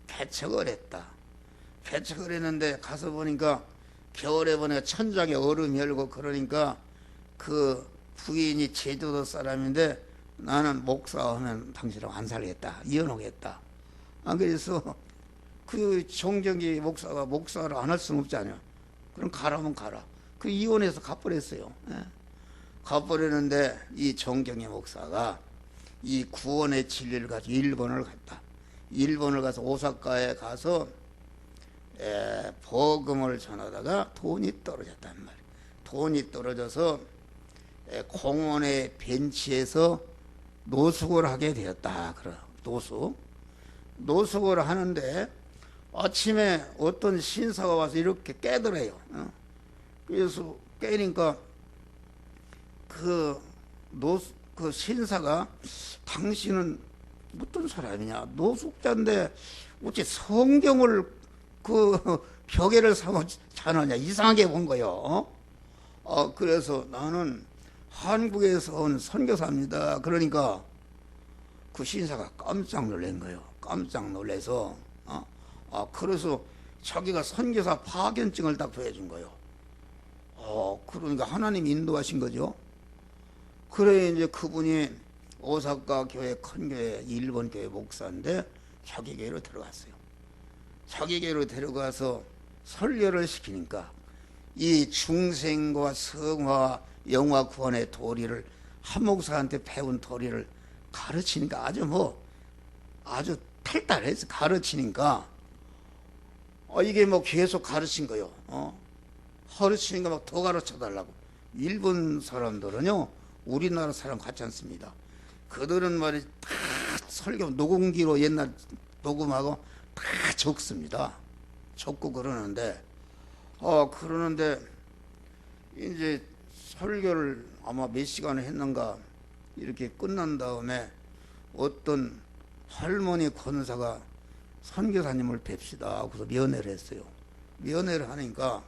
개척을 했다. 개척을 했는데 가서 보니까 겨울에 보니까 천장에 얼음이 열고 그러니까 그 부인이 제주도 사람인데 나는 목사하면 당신하고 안 살겠다. 이혼하겠다. 그래서 그 정경기 목사가 목사를 안 할 수는 없잖아요. 그럼 가라면 가라. 그 이혼해서 가버렸어요. 가버렸는데 이 정경기 목사가 이 구원의 진리를 가지고 일본을 갔다. 일본을 가서 오사카에 가서 복음을 전하다가 돈이 떨어졌단 말이에요. 돈이 떨어져서 공원의 벤치에서 노숙을 하게 되었다. 노숙을 하는데 아침에 어떤 신사가 와서 이렇게 깨더래요. 그래서 깨니까 그 신사가 당신은 어떤 사람이냐? 노숙자인데 어째 성경을 그 벽에를 사고 자느냐? 이상하게 본 거요. 그래서 나는 한국에서 온 선교사입니다. 그러니까 그 신사가 깜짝 놀란 거예요. 깜짝 놀라서 그래서 자기가 선교사 파견증을 딱 보여준 거예요. 그러니까 하나님 인도하신 거죠. 그래 이제 그분이 오사카 교회 큰 교회 일본 교회 목사인데 자기 교회로 들어갔어요. 자기 교회로 들어가서 설교를 시키니까 이 중생과 성화 영화 구원의 도리를 한 목사한테 배운 도리를 가르치니까 아주 탈탈해서 가르치니까 이게 뭐 계속 가르친 거요. 가르치니까 막 더 가르쳐 달라고. 일본 사람들은요 우리나라 사람 같지 않습니다. 그들은 말이 다 설교 녹음기로 옛날 녹음하고 다 적습니다. 적고 그러는데 이제 설교를 아마 몇 시간을 했는가 이렇게 끝난 다음에 어떤 할머니 권사가 선교사님을 뵙시다 그래서 면회를 했어요. 면회를 하니까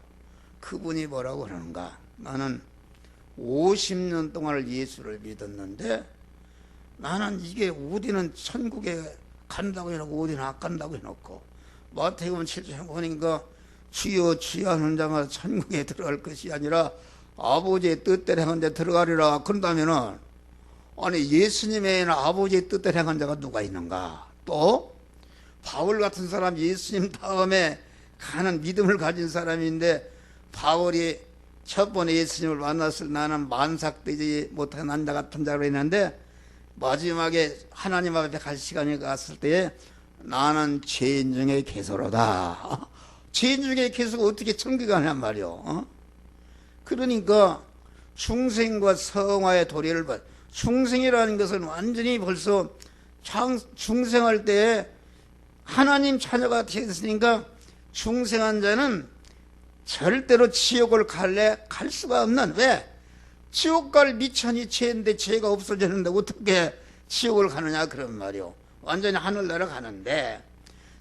그분이 뭐라고 그러는가, 나는 50년 동안 예수를 믿었는데 나는 이게 어디는 천국에 간다고 해놓고 어디는 안 간다고 해놓고 마태복음 7장 보니까 주여 주여 하는 자가 천국에 들어갈 것이 아니라 아버지의 뜻대로 행한 데 들어가리라. 그런다면은 아니 예수님의 아버지의 뜻대로 행한 자가 누가 있는가? 또 바울 같은 사람 예수님 다음에 가는 믿음을 가진 사람인데 바울이 첫 번에 예수님을 만났을 나는 만삭되지 못한 남자 같은 자로 했는데 마지막에 하나님 앞에 갈 시간이 갔을 때에 나는 죄인 중에 개소로다. 죄인 중에 개소가 어떻게 천국에 가냔 말이요. 그러니까 중생과 성화의 도리를 봐. 중생이라는 것은 완전히 벌써 중생할 때에 하나님 자녀가 되었으니까 중생한 자는 절대로 지옥을 갈 수가 없는, 왜? 지옥 갈 미천이 죄인데 죄가 없어지는데 어떻게 지옥을 가느냐 그런 말이요. 완전히 하늘나라 가는데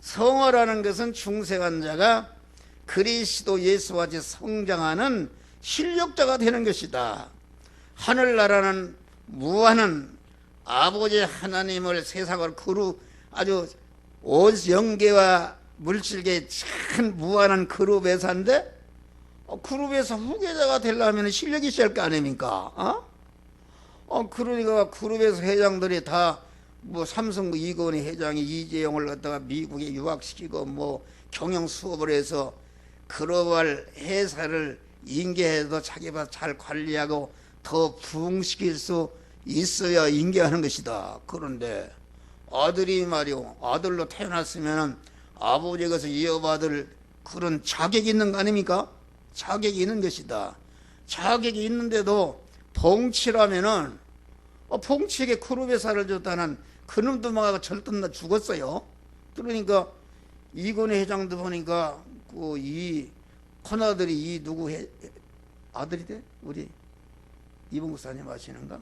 성화라는 것은 중생한 자가 그리스도 예수와 같이 성장하는 실력자가 되는 것이다. 하늘나라는 무한한 아버지 하나님을 세상을 아주 영계와 물질계의 큰 무한한 그룹에서인데 그룹에서 후계자가 되려면 실력이 있어야 할 거 아닙니까? 그러니까 그룹에서 회장들이 다 뭐 삼성 이건희 회장이 이재용을 갖다가 미국에 유학시키고 뭐 경영 수업을 해서 글로벌 회사를 인계해서 자기가 잘 관리하고 더 부흥시킬 수 있어야 인계하는 것이다. 그런데 아들이 말이요, 아들로 태어났으면 아버지에게서 이어받을 그런 자격이 있는 거 아닙니까? 자격이 있는 것이다. 자격이 있는데도 봉치라면은 봉치에게 그룹회사를 줬다는 그놈도 막 절단나 죽었어요. 그러니까 이건희 회장도 보니까 이 큰아들이 이 누구 아들이 돼? 우리 이봉 목사님 아시는가?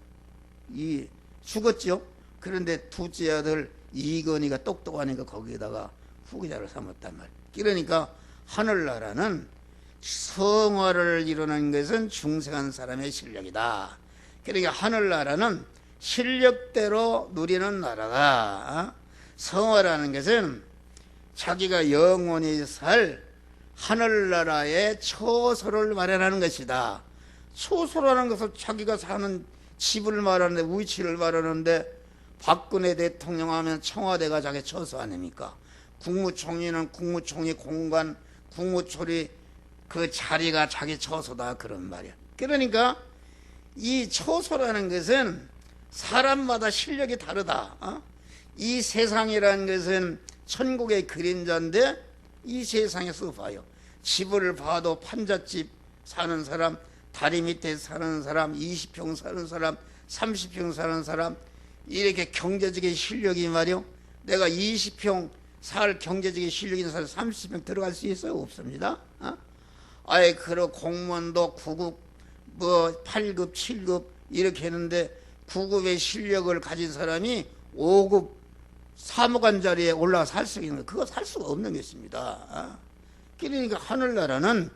이 죽었죠. 그런데 둘째 아들 이건희가 똑똑하니까 거기에다가 후계자를 삼았단 말이에요. 그러니까 하늘나라는 성화를 이루는 것은 중생한 사람의 실력이다. 그러니까 하늘나라는 실력대로 누리는 나라다. 성화라는 것은 자기가 영원히 살 하늘나라의 처소를 마련하는 것이다. 처소라는 것은 자기가 사는 집을 말하는데, 위치를 말하는데, 박근혜 대통령 하면 청와대가 자기 처소 아닙니까? 국무총리는 국무총리 공간, 국무총리 그 자리가 자기 처소다 그런 말이야. 그러니까 이 처소라는 것은 사람마다 실력이 다르다. 이 세상이라는 것은 천국의 그림자인데 이 세상에서 봐요. 집을 봐도 판잣집 사는 사람, 다리 밑에 사는 사람, 20평 사는 사람, 30평 사는 사람, 이렇게 경제적인 실력이 말이요. 내가 20평 살 경제적인 실력이 있는 사람 30평 들어갈 수 있어요? 없습니다. 아예 그런 공무원도 9급, 뭐 8급, 7급 이렇게 했는데 9급의 실력을 가진 사람이 5급 사무관 자리에 올라가 살 수 있는 거, 그거 살 수가 없는 것입니다. 그러니까 하늘나라는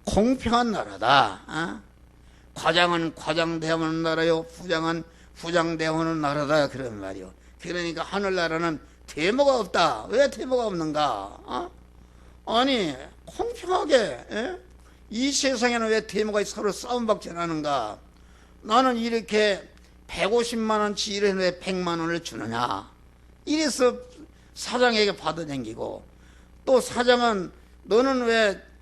공평한 나라다. 과장은 과장 대하는 나라요, 부장은 부장 대하는 나라다 그런 말이요. 그러니까 하늘나라는 대모가 없다. 왜 대모가 없는가? 아니 공평하게 이 세상에는 왜 대모가 서로 싸움박질 하는가? 나는 이렇게 150만 원치 일했는데 100만 원을 주느냐. 이래서 사장에게 받아당기고, 또 사장은 너는 왜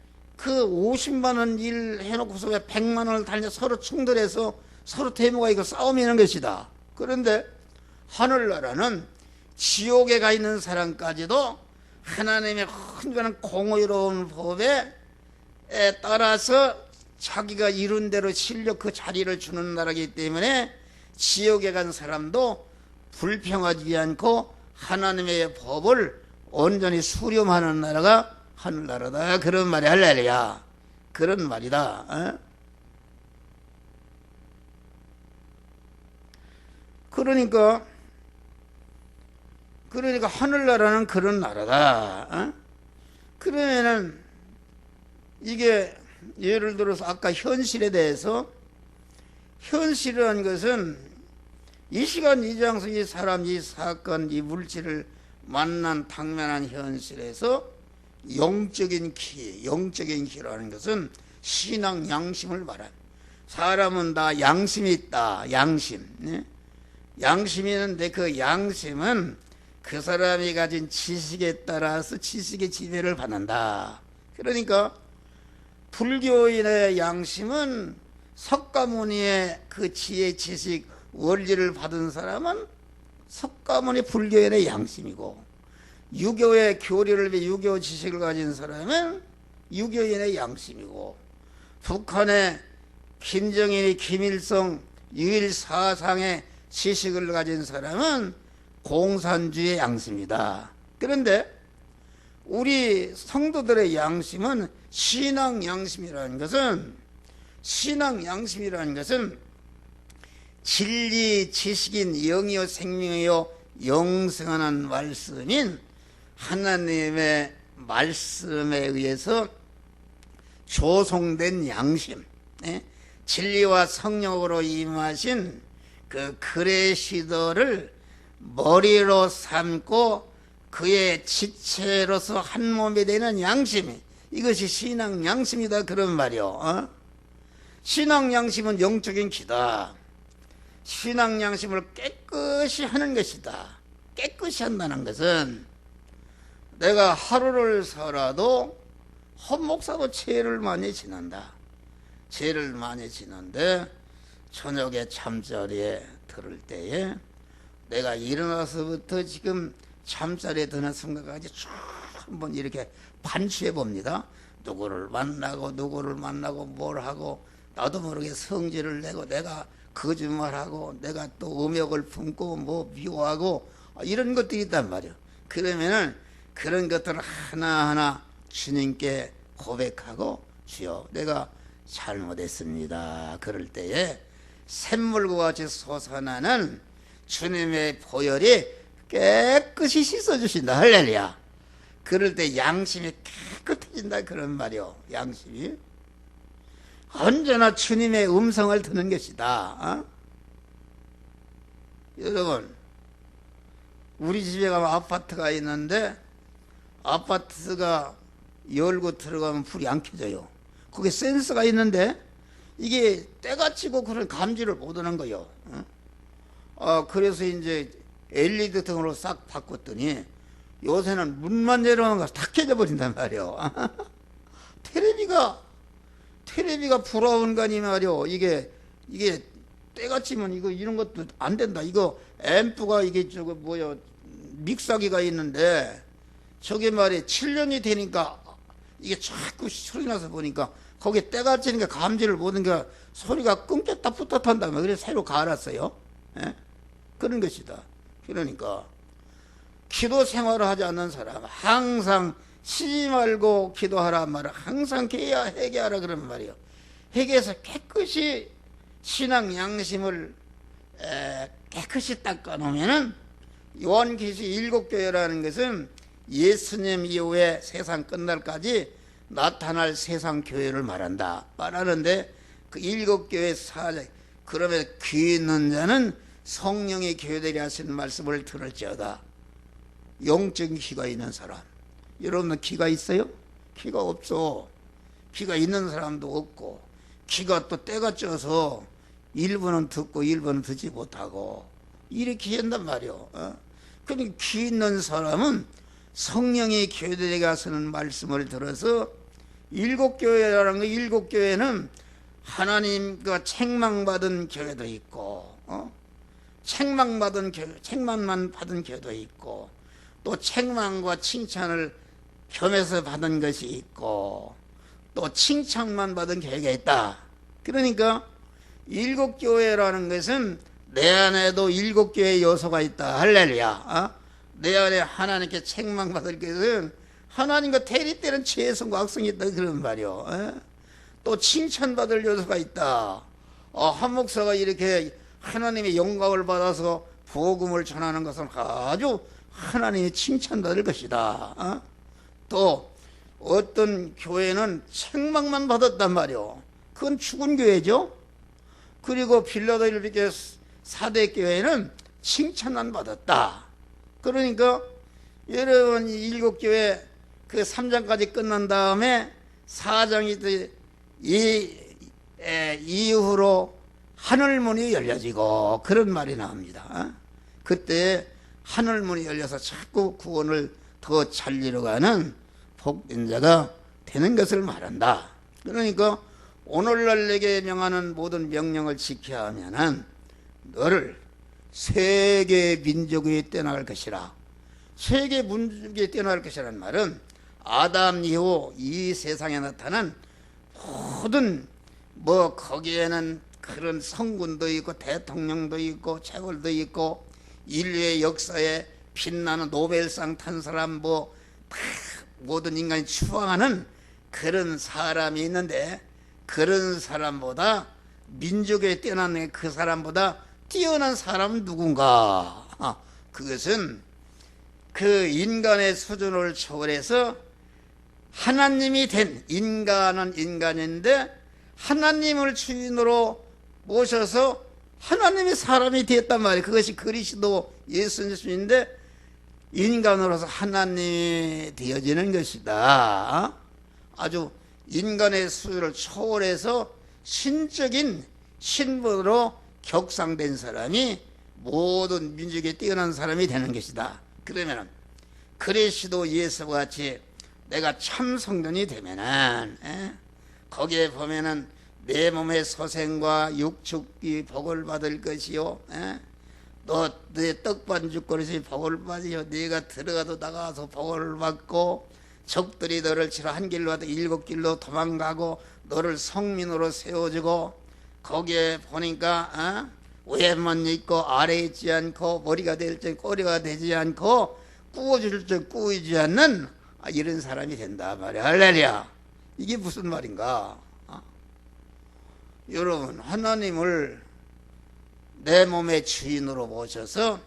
그 50만 원 일 해놓고서 왜 100만 원을 달냐. 서로 충돌해서 서로 대모가 이거 싸움이 있는 것이다. 그런데 하늘나라는 지옥에 가 있는 사람까지도 하나님의 흔한 공의로운 법에 따라서 자기가 이룬 대로 실력 그 자리를 주는 나라이기 때문에 지옥에 간 사람도 불평하지 않고 하나님의 법을 온전히 수렴하는 나라가 하늘나라다. 그런 말이 할렐루야. 그런 말이다. 어? 그러니까 하늘나라는 그런 나라다. 어? 그러면은 이게 예를 들어서 아까 현실에 대해서, 현실이라는 것은 이 시간 이 장소 이 사람 이 사건 이 물질을 만난 당면한 현실에서 영적인 키라는 것은 신앙 양심을 말합니다. 사람은 다 양심이 있다. 양심. 네? 양심이 있는데 그 양심은 그 사람이 가진 지식에 따라서 지식의 지배를 받는다. 그러니까 불교인의 양심은 석가모니의 그 지혜, 지식, 원리를 받은 사람은 석가모니 불교인의 양심이고, 유교의 교리를 위해 유교 지식을 가진 사람은 유교인의 양심이고, 북한의 김정일이 김일성 유일사상의 지식을 가진 사람은 공산주의 양심이다. 그런데 우리 성도들의 양심은 신앙 양심이라는 것은 진리 지식인 영이요 생명이요 영생하는 말씀인 하나님의 말씀에 의해서 조성된 양심, 진리와 성령으로 임하신 그 그레시더를 머리로 삼고 그의 지체로서 한 몸이 되는 양심이, 이것이 신앙 양심이다. 그런 말이요. 어? 신앙 양심은 영적인 기다. 신앙 양심을 깨끗이 하는 것이다. 깨끗이 한다는 것은 내가 하루를 살아도 헛목사도 죄를 많이 지는다. 죄를 많이 지는데 저녁에 잠자리에 들을 때에 내가 일어나서부터 지금 잠자리에 드는 순간까지 쭉 한번 이렇게 반추해 봅니다. 누구를 만나고 뭘 하고, 나도 모르게 성질을 내고 내가 거짓말하고 내가 또 음욕을 품고 뭐 미워하고 이런 것들이 있단 말이에요. 그러면은 그런 것들을 하나하나 주님께 고백하고, 주여 내가 잘못했습니다. 그럴 때에 샘물과 같이 솟아나는 주님의 보혈이 깨끗이 씻어주신다. 할렐루야. 그럴 때 양심이 깨끗해진다. 그런 말이요. 양심이 언제나 주님의 음성을 듣는 것이다. 어? 여러분, 우리 집에 가면 아파트가 있는데 아파트가 열고 들어가면 불이 안 켜져요. 그게 센서가 있는데 이게 때가 치고 그런 감지를 못하는 거예요. 그래서 이제 LED 등으로 싹 바꿨더니 요새는 문만 내려오는 거 다 켜져 버린단 말이에요. 테레비가 부러운 거니 말이요. 이게 때가 치면 이런 것도 안 된다. 이거 앰프가 이게 믹서기가 있는데 저게 말이에요. 7년이 되니까 이게 자꾸 소리 나서 보니까 거기에 때가 치니까 감지를 못하니까 소리가 끊겼다 붙었다 한다면 그래서 새로 갈았어요. 예? 그런 것이다. 그러니까 기도 생활을 하지 않는 사람 항상 쉬지 말고 기도하라 말을 항상 회개하라 그런 말이에요. 회개해서 깨끗이 신앙 양심을 깨끗이 닦아놓으면은 요한계시 7교회라는 것은 예수님 이후에 세상 끝날까지 나타날 세상 교회를 말하는데 그 7교회 사제, 그러면 귀 있는 자는 성령의 교회들이 하시는 말씀을 들을지어다. 영적인 귀가 있는 사람. 여러분은 귀가 있어요? 귀가 없어. 귀가 있는 사람도 없고, 귀가 또 때가 쪄서 일부는 듣고 일부는 듣지 못하고 이렇게 한단 말이요. 그러니까 귀 있는 사람은 성령이 교회에 가서는 말씀을 들어서 일곱 교회라는 거, 일곱 교회는 하나님과 책망받은 교회도 있고, 책망받은 교회, 책망만 받은 교회도 있고, 또 책망과 칭찬을 겸해서 받은 것이 있고, 또 칭찬만 받은 교회가 있다. 그러니까 일곱 교회라는 것은 내 안에도 일곱 개의 요소가 있다. 할렐루야. 내 안에 하나님께 책망받을 것은 하나님과 대립되는 죄성과 악성이 있다. 그런 말이요. 또 칭찬받을 요소가 있다. 한 목사가 이렇게 하나님의 영광을 받아서 복음을 전하는 것은 아주 하나님의 칭찬받을 것이다. 또 어떤 교회는 책망만 받았단 말이요. 그건 죽은 교회죠. 그리고 빌라델피아 사대 교회는 칭찬만 받았다. 그러니까 여러분 일곱 교회 그 3장까지 끝난 다음에 4장이 이후로 하늘문이 열려지고 그런 말이 나옵니다. 그때 하늘문이 열려서 자꾸 구원을 더 잘 이루어가는 복된 자가 되는 것을 말한다. 그러니까 오늘날 내게 명하는 모든 명령을 지켜야 하면은 너를 세계 민족에 떼어나갈 것이라. 세계 민족에 떼어나갈 것이라는 말은 아담 이후 이 세상에 나타난 모든 거기에는 그런 성군도 있고 대통령도 있고 재벌도 있고 인류의 역사에 빛나는 노벨상 탄 사람 모든 인간이 추앙하는 그런 사람이 있는데 그런 사람보다 민족에 뛰어난 그 사람보다 뛰어난 사람은 누군가? 그것은 그 인간의 수준을 초월해서 하나님이 된 인간은 인간인데 하나님을 주인으로 모셔서 하나님의 사람이 되었단 말이에요. 그것이 그리스도 예수님인데 인간으로서 하나님이 되어지는 것이다. 아주 인간의 수준을 초월해서 신적인 신분으로 격상된 사람이 모든 민족에 뛰어난 사람이 되는 것이다. 그러면 그리스도 예수와 같이 내가 참 성전이 되면은 거기에 보면은 내 몸의 소생과 육축이 복을 받을 것이요, 또 내 떡반죽 그릇이 복을 받으요, 네가 들어가도 나가서 복을 받고 적들이 너를 치러 한 길로 하다 일곱 길로 도망가고 너를 성민으로 세워주고 거기에 보니까 위에만 있고 아래 있지 않고 머리가 될 줄 꼬리가 되지 않고 꾸어줄 줄 꾸이지 않는 이런 사람이 된다 말이야. 할렐루야. 이게 무슨 말인가? 여러분, 하나님을 내 몸의 주인으로 모셔서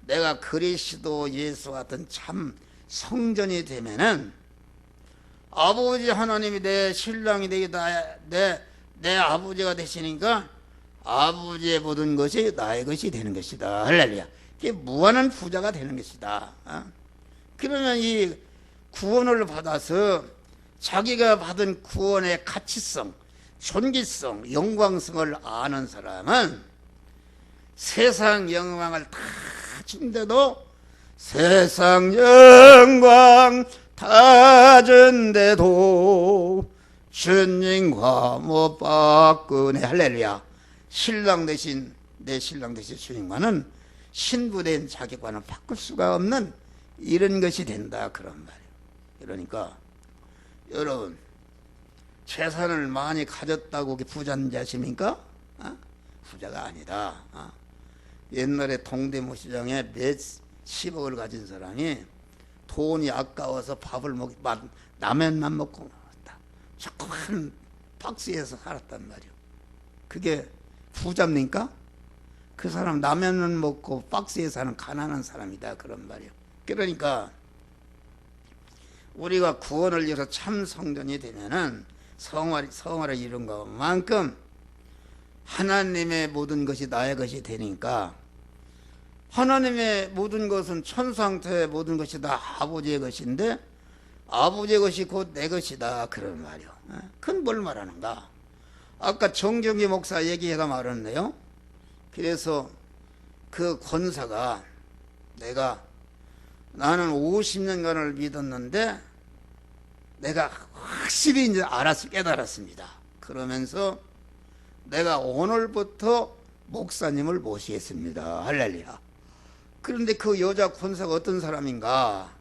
내가 그리스도 예수 같은 참 성전이 되면은 아버지 하나님이 내 신랑이 되겠다, 내 아버지가 되시니까 아버지의 모든 것이 나의 것이 되는 것이다. 할렐루야. 이게 무한한 부자가 되는 것이다. 그러면 이 구원을 받아서 자기가 받은 구원의 가치성, 존귀성, 영광성을 아는 사람은 세상 영광을 다 준데도 세상 영광 다 준데도 주님과 못 바꾸네. 할렐루야. 신랑 대신 내 신랑 대신 주님과는 신부된 자기과는 바꿀 수가 없는 이런 것이 된다 그런 말이에요. 그러니까 여러분 재산을 많이 가졌다고 부자인 자십니까? 부자가 아니다. 옛날에 동대문 시장에 몇십억을 가진 사람이 돈이 아까워서 밥을 라면만 먹고 먹었다. 조그만 박스에서 살았단 말이에요. 그게 부자입니까? 그 사람 라면은 먹고 박스에 사는 가난한 사람이다 그런 말이에요. 그러니까 우리가 구원을 이뤄서 참 성전이 되면은 성화를 이룬 것만큼 하나님의 모든 것이 나의 것이 되니까 하나님의 모든 것은 천상태의 모든 것이 다 아버지의 것인데 아버지의 것이 곧 내 것이다 그런 말이요. 그건 뭘 말하는가? 아까 정경기 목사 얘기해가 말았네요. 그래서 그 권사가 나는 50년간을 믿었는데 내가 확실히 이제 깨달았습니다. 그러면서 내가 오늘부터 목사님을 모시겠습니다. 할렐루야. 그런데 그 여자 권사가 어떤 사람인가?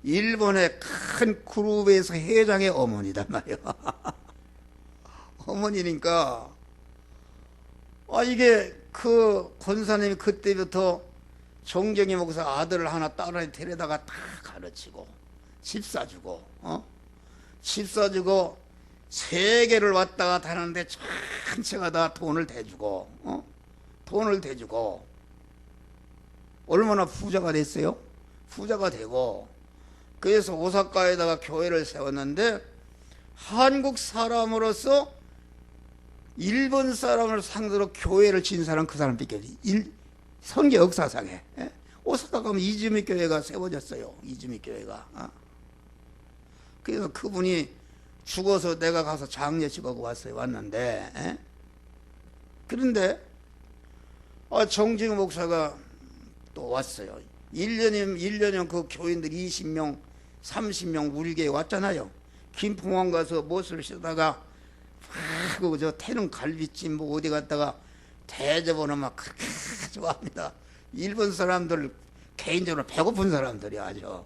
일본의 큰 그룹에서 회장의 어머니단 말이야. 어머니니까 이게 그 권사님이 그때부터 정경희 목사 아들을 하나 딸을 데려다가 다 가르치고 집 사주고 집 사주고 세계를 왔다 갔다 하는데 전체가 다 돈을 대주고 돈을 대주고 얼마나 부자가 됐어요? 부자가 되고 그래서 오사카에다가 교회를 세웠는데 한국 사람으로서 일본 사람을 상대로 교회를 진 사람 그 사람밖에 선교 역사상에 오사카 가면 이즈미 교회가 세워졌어요. 이즈미 교회가. 그래서 그분이 죽어서 내가 가서 장례식하고 왔는데 그런데 정징 목사가 또 왔어요. 1년이면 그 교인들 20명 30명 우리 교회 왔잖아요. 김포항 가서 못을 쓰다가 저 태릉 갈비찜 뭐 어디 갔다가 대접은 막 그렇게 좋아합니다. 일본 사람들 개인적으로 배고픈 사람들이 아주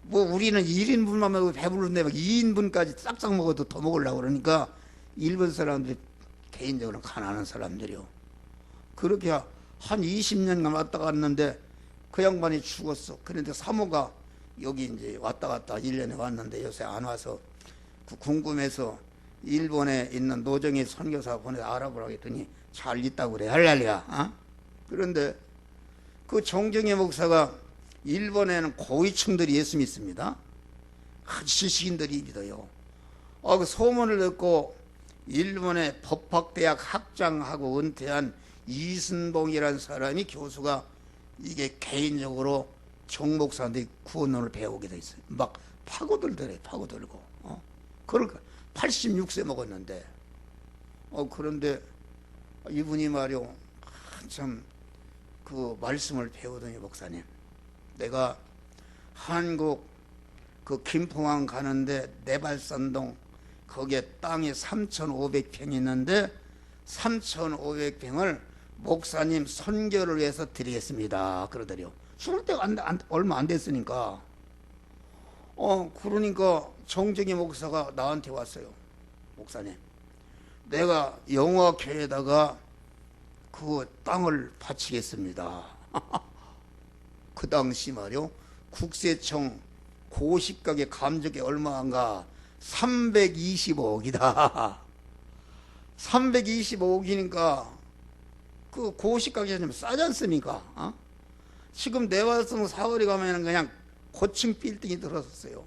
뭐 우리는 1인분만 먹어도 배부른데 막 2인분까지 싹싹 먹어도 더 먹으려고 그러니까 일본 사람들이 개인적으로 가난한 사람들이요. 그렇게 한 20년간 왔다 갔는데 그 양반이 죽었어. 그런데 사모가 여기 이제 왔다 갔다 1년에 왔는데 요새 안 와서 그 궁금해서 일본에 있는 노정희 선교사 보내서 알아보라고 했더니 잘 있다고 그래. 할렐루야. 그런데 그 정경희 목사가 일본에는 고위층들이 예수 믿습니다. 지식인들이 믿어요. 그 소문을 듣고 일본의 법학대학 학장하고 은퇴한 이순봉이라는 사람이 교수가 이게 개인적으로 정 목사한테 구원론을 배우게 돼 있어요. 막 파고들더래. 파고들고. 그러니까 86세 먹었는데 그런데 이분이 말이요 참 그 말씀을 배우더니 목사님 내가 한국 그 김포항 가는데 내발산동 거기에 땅이 3,500평 있는데 3,500평을 목사님 선교를 위해서 드리겠습니다. 그러더래요. 죽을 때가 얼마 안 됐으니까. 그러니까 정정희 목사가 나한테 왔어요. 목사님, 내가 영화교회에다가 그 땅을 바치겠습니다. 그 당시 말이요. 국세청 고시가게 감정이 얼마인가? 325억이다. 325억이니까 그 고시가게 좀 싸지 않습니까? 지금 내와성 사거리 가면은 그냥 고층 빌딩이 들어섰어요.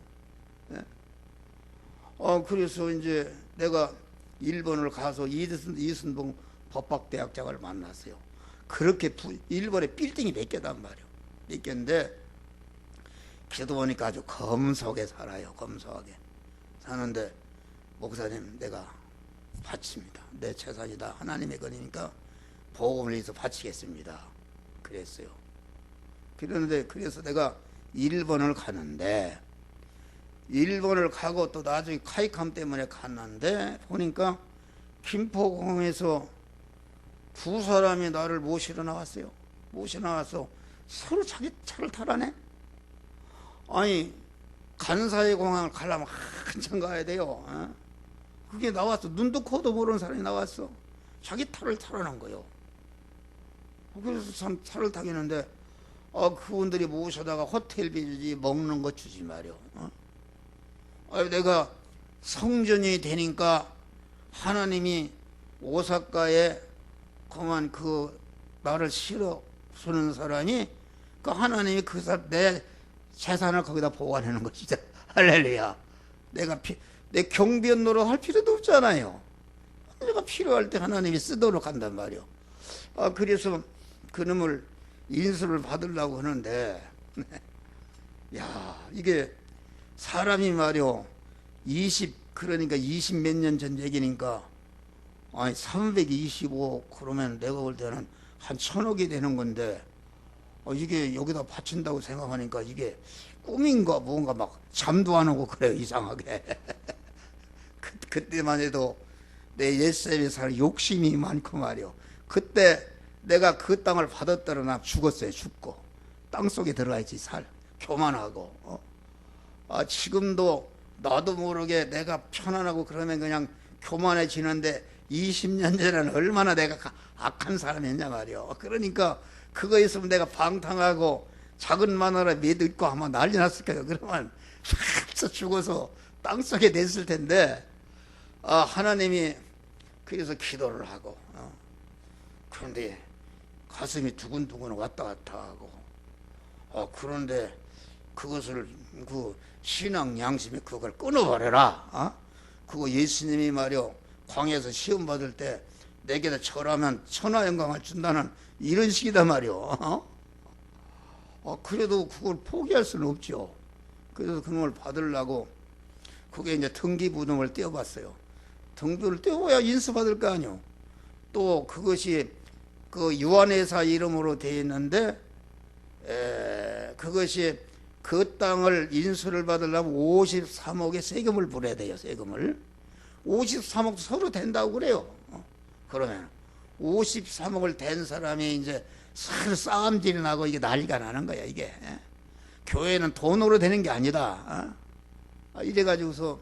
그래서 이제 내가 일본을 가서 이순봉 법학대학장을 만났어요. 그렇게 일본에 빌딩이 몇 개단 말이에요. 몇 개인데 기도 보니까 아주 검소하게 살아요. 검소하게 사는데 목사님 내가 바칩니다. 내 재산이다. 하나님의 건이니까 복음을 위해서 바치겠습니다. 그랬어요. 그런데 그래서 내가 일본을 가는데 일본을 가고 또 나중에 카이캄 때문에 갔는데 보니까 김포공에서 두 사람이 나를 모시러 나왔어요. 모시러 나와서 서로 자기 차를 타라네. 아니 간사이 공항을 가려면 한참 가야 돼요. 그게 나왔어. 눈도 코도 모르는 사람이 나왔어. 자기 차를 타라는 거요. 그래서 참 차를 타겠는데 그분들이 모셔다가 호텔비 주지 먹는 거 주지 말이요. 내가 성전이 되니까 하나님이 오사카에 그만 그 나를 실어 주는 사람이 그 하나님이 내 재산을 거기다 보관하는 것이죠. 할렐루야. 내 경비원 노릇 할 필요도 없잖아요. 내가 필요할 때 하나님이 쓰도록 한단 말이요. 그래서 그놈을 인수를 받으려고 하는데 야 이게 사람이 말이요 그러니까 20 몇 년 전 얘기니까 아니 325 그러면 내가 볼 때는 한 1,000억이 되는 건데 이게 여기다 바친다고 생각하니까 이게 꿈인가 뭔가 막 잠도 안 오고 그래요. 이상하게. 그때만 해도 내 옛사람에 살 욕심이 많고 말이요. 그때 내가 그 땅을 받았더라 나 죽었어요. 죽고 땅속에 들어가야지 교만하고. 지금도 나도 모르게 내가 편안하고 그러면 그냥 교만해지는데 20년 전에는 얼마나 내가 악한 사람이었냐 말이요. 그러니까 그거 있으면 내가 방탕하고 작은 마누라 믿고 하면 난리 났을 거예요. 그러면 싹 죽어서 땅속에 냈을 텐데 하나님이 그래서 기도를 하고 그런데 가슴이 두근두근 왔다 갔다 하고 그런데 그것을 그 신앙 양심이 그걸 끊어버려라. 그거 예수님이 말이요 광야에서 시험 받을 때 내게다 절하면 천하 영광을 준다는 이런 식이다 말이요. 그래도 그걸 포기할 수는 없죠. 그래서 그놈을 받으려고 그게 이제 등기부등을 떼어봤어요. 등기부를 떼어야 인수받을 거 아니요. 또 그것이 그 유한회사 이름으로 되어 있는데 그것이 그 땅을 인수를 받으려면 53억의 세금을 물어야 돼요. 세금을 53억 서로 된다고 그래요. 그러면 53억을 댄 사람이 이제 서로 싸움질이 나고 이게 난리가 나는 거야. 이게 교회는 돈으로 되는 게 아니다. 이래가지고서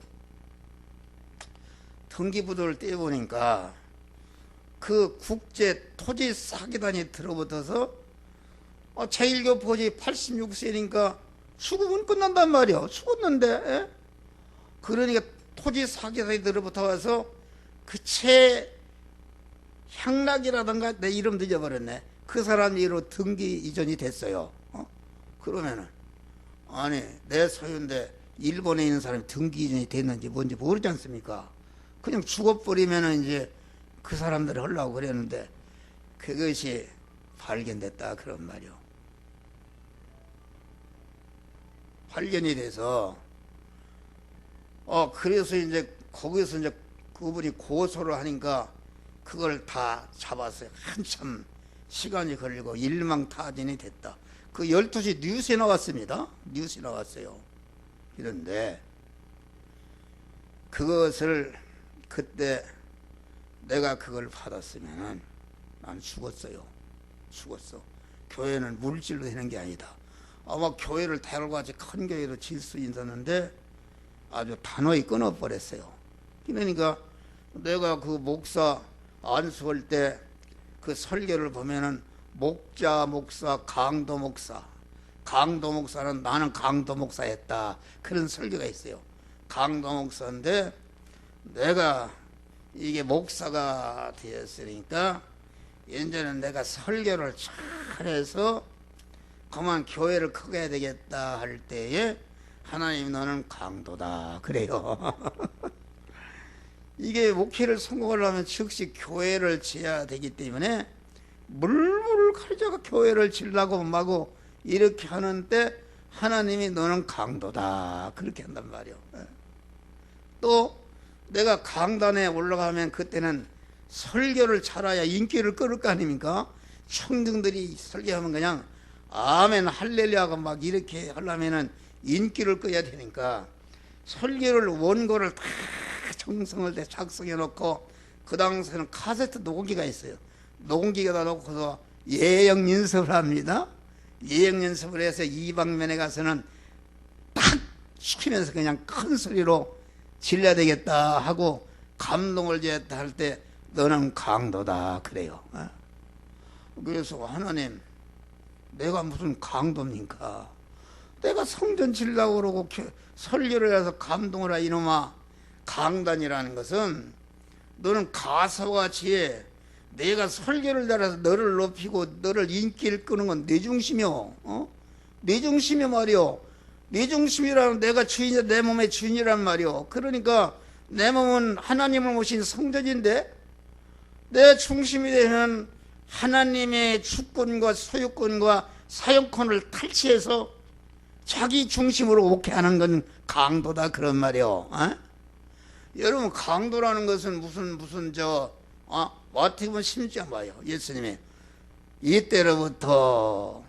등기부도를 떼어보니까 그 국제 토지 사기단이 들어붙어서 제1교포지 86세니까 수급은 끝난단 말이야. 죽었는데. 그러니까 토지 사기단이 들어붙어 와서 그 최향락이라던가 내 이름도 잊어버렸네. 그 사람 이름으로 등기 이전이 됐어요. 그러면은 아니 내 소유인데 일본에 있는 사람이 등기 이전이 됐는지 뭔지 모르지 않습니까? 그냥 죽어버리면은 이제 그 사람들이 하려고 그랬는데 그것이 발견됐다 그런 말이요. 발견이 돼서 그래서 이제 거기서 이제 그분이 고소를 하니까 그걸 다 잡았어요. 한참 시간이 걸리고 일망타진이 됐다. 그 12시 뉴스에 나왔습니다. 뉴스에 나왔어요. 그런데 그것을 그때 내가 그걸 받았으면은 난 죽었어요. 죽었어. 교회는 물질로 되는 게 아니다. 아마 교회를 대로같이 큰 교회로 질 수 있었는데 아주 단호히 끊어버렸어요. 그러니까 내가 그 목사 안수할 때 그 설교를 보면은 목자 목사 강도 목사 강도 목사는 나는 강도 목사였다 그런 설교가 있어요. 강도 목사인데 내가 이게 목사가 되었으니까 이제는 내가 설교를 잘해서 그만 교회를 크게 해야 되겠다 할 때에 하나님 너는 강도다 그래요. 이게 목회를 성공하려면 즉시 교회를 지어야 되기 때문에 물물 가르쳐가 교회를 지으려고 마고 이렇게 하는데 하나님이 너는 강도다 그렇게 한단 말이요. 또 내가 강단에 올라가면 그때는 설교를 잘해야 인기를 끌을 거 아닙니까? 청중들이 설교하면 그냥 아멘 할렐루야가 막 이렇게 하려면은 인기를 끌어야 되니까 설교를 원고를 다 정성을 다 작성해 놓고 그 당시에는 카세트 녹음기가 있어요. 녹음기에다 놓고서 예역 연습을 합니다. 예역 연습을 해서 이 방면에 가서는 탁 시키면서 그냥 큰 소리로 질러야 되겠다 하고 감동을 주었다 할 때 너는 강도다 그래요. 그래서 하나님 내가 무슨 강도입니까? 내가 성전 지려고 그러고 설교를 해서 감동을 하 이놈아. 강단이라는 것은 너는 가사같이 내가 설교를 잘해서 너를 높이고 너를 인기를 끄는 건 내 중심이요. 내 중심이 말이요. 내 중심이라는 내가 주인이야 내 몸의 주인이란 말이요. 그러니까 내 몸은 하나님을 모신 성전인데 내 중심이 되는 하나님의 주권과 소유권과 사용권을 탈취해서 자기 중심으로 오게 하는 건 강도다 그런 말이요. 여러분 강도라는 것은 무슨 어떻게 보면 심지어 봐요. 예수님이 이때로부터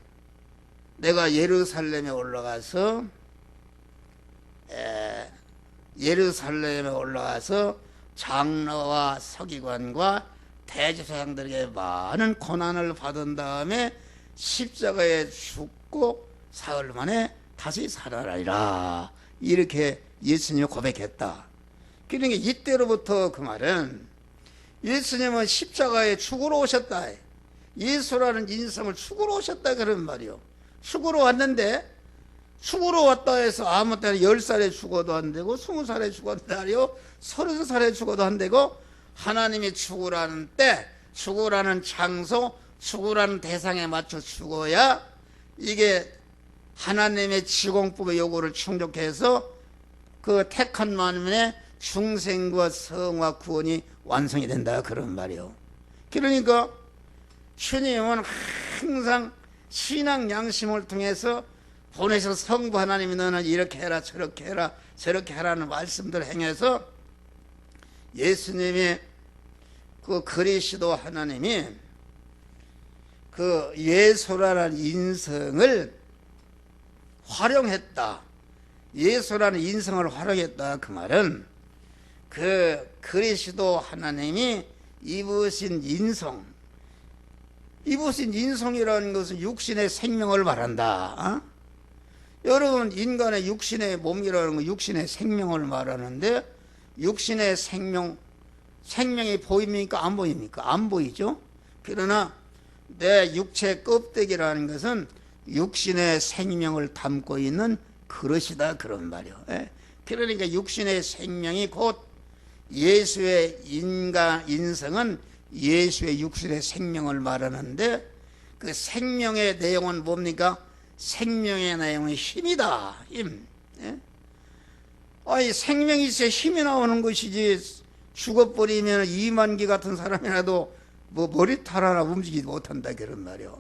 내가 예루살렘에 올라가서 장로와 서기관과 대제사장들에게 많은 고난을 받은 다음에 십자가에 죽고 사흘 만에 다시 살아나리라, 이렇게 예수님이 고백했다. 그러니까 이때로부터 그 말은 예수님은 십자가에 죽으러 오셨다. 예수라는 인성을 죽으러 오셨다 그런 말이요. 죽으러 왔는데, 죽으러 왔다 해서 아무 때나 10살에 죽어도 안 되고 20살에 죽어도 안 되고 30살에 죽어도 안 되고, 하나님이 죽으라는 때, 죽으라는 장소, 죽으라는 대상에 맞춰 죽어야 이게 하나님의 지공법의 요구를 충족해서 그 택한 만민의 중생과 성화 구원이 완성이 된다 그런 말이요. 그러니까 주님은 항상 신앙 양심을 통해서 보내셔서 성부 하나님이 너는 이렇게 해라 저렇게 해라 저렇게 하라는 말씀들을 행해서 예수님이 그 그리스도 하나님이 그 예수라는 인성을 활용했다. 예수라는 인성을 활용했다 그 말은 그 그리스도 하나님이 입으신 인성이라는 것은 육신의 생명을 말한다. 여러분, 인간의 육신의 몸이라는 건 육신의 생명을 말하는데, 육신의 생명이 보입니까? 안 보입니까? 안 보이죠? 그러나 내 육체 껍데기라는 것은 육신의 생명을 담고 있는 그릇이다 그런 말이요. 그러니까 육신의 생명이 곧 예수의 인성은 예수의 육신의 생명을 말하는데, 그 생명의 내용은 뭡니까? 생명의 내용은 힘이다. 힘. 생명이 있어야 힘이 나오는 것이지, 죽어버리면 이만기 같은 사람이라도 뭐 머리털 하나 움직이지 못한다 그런 말이요.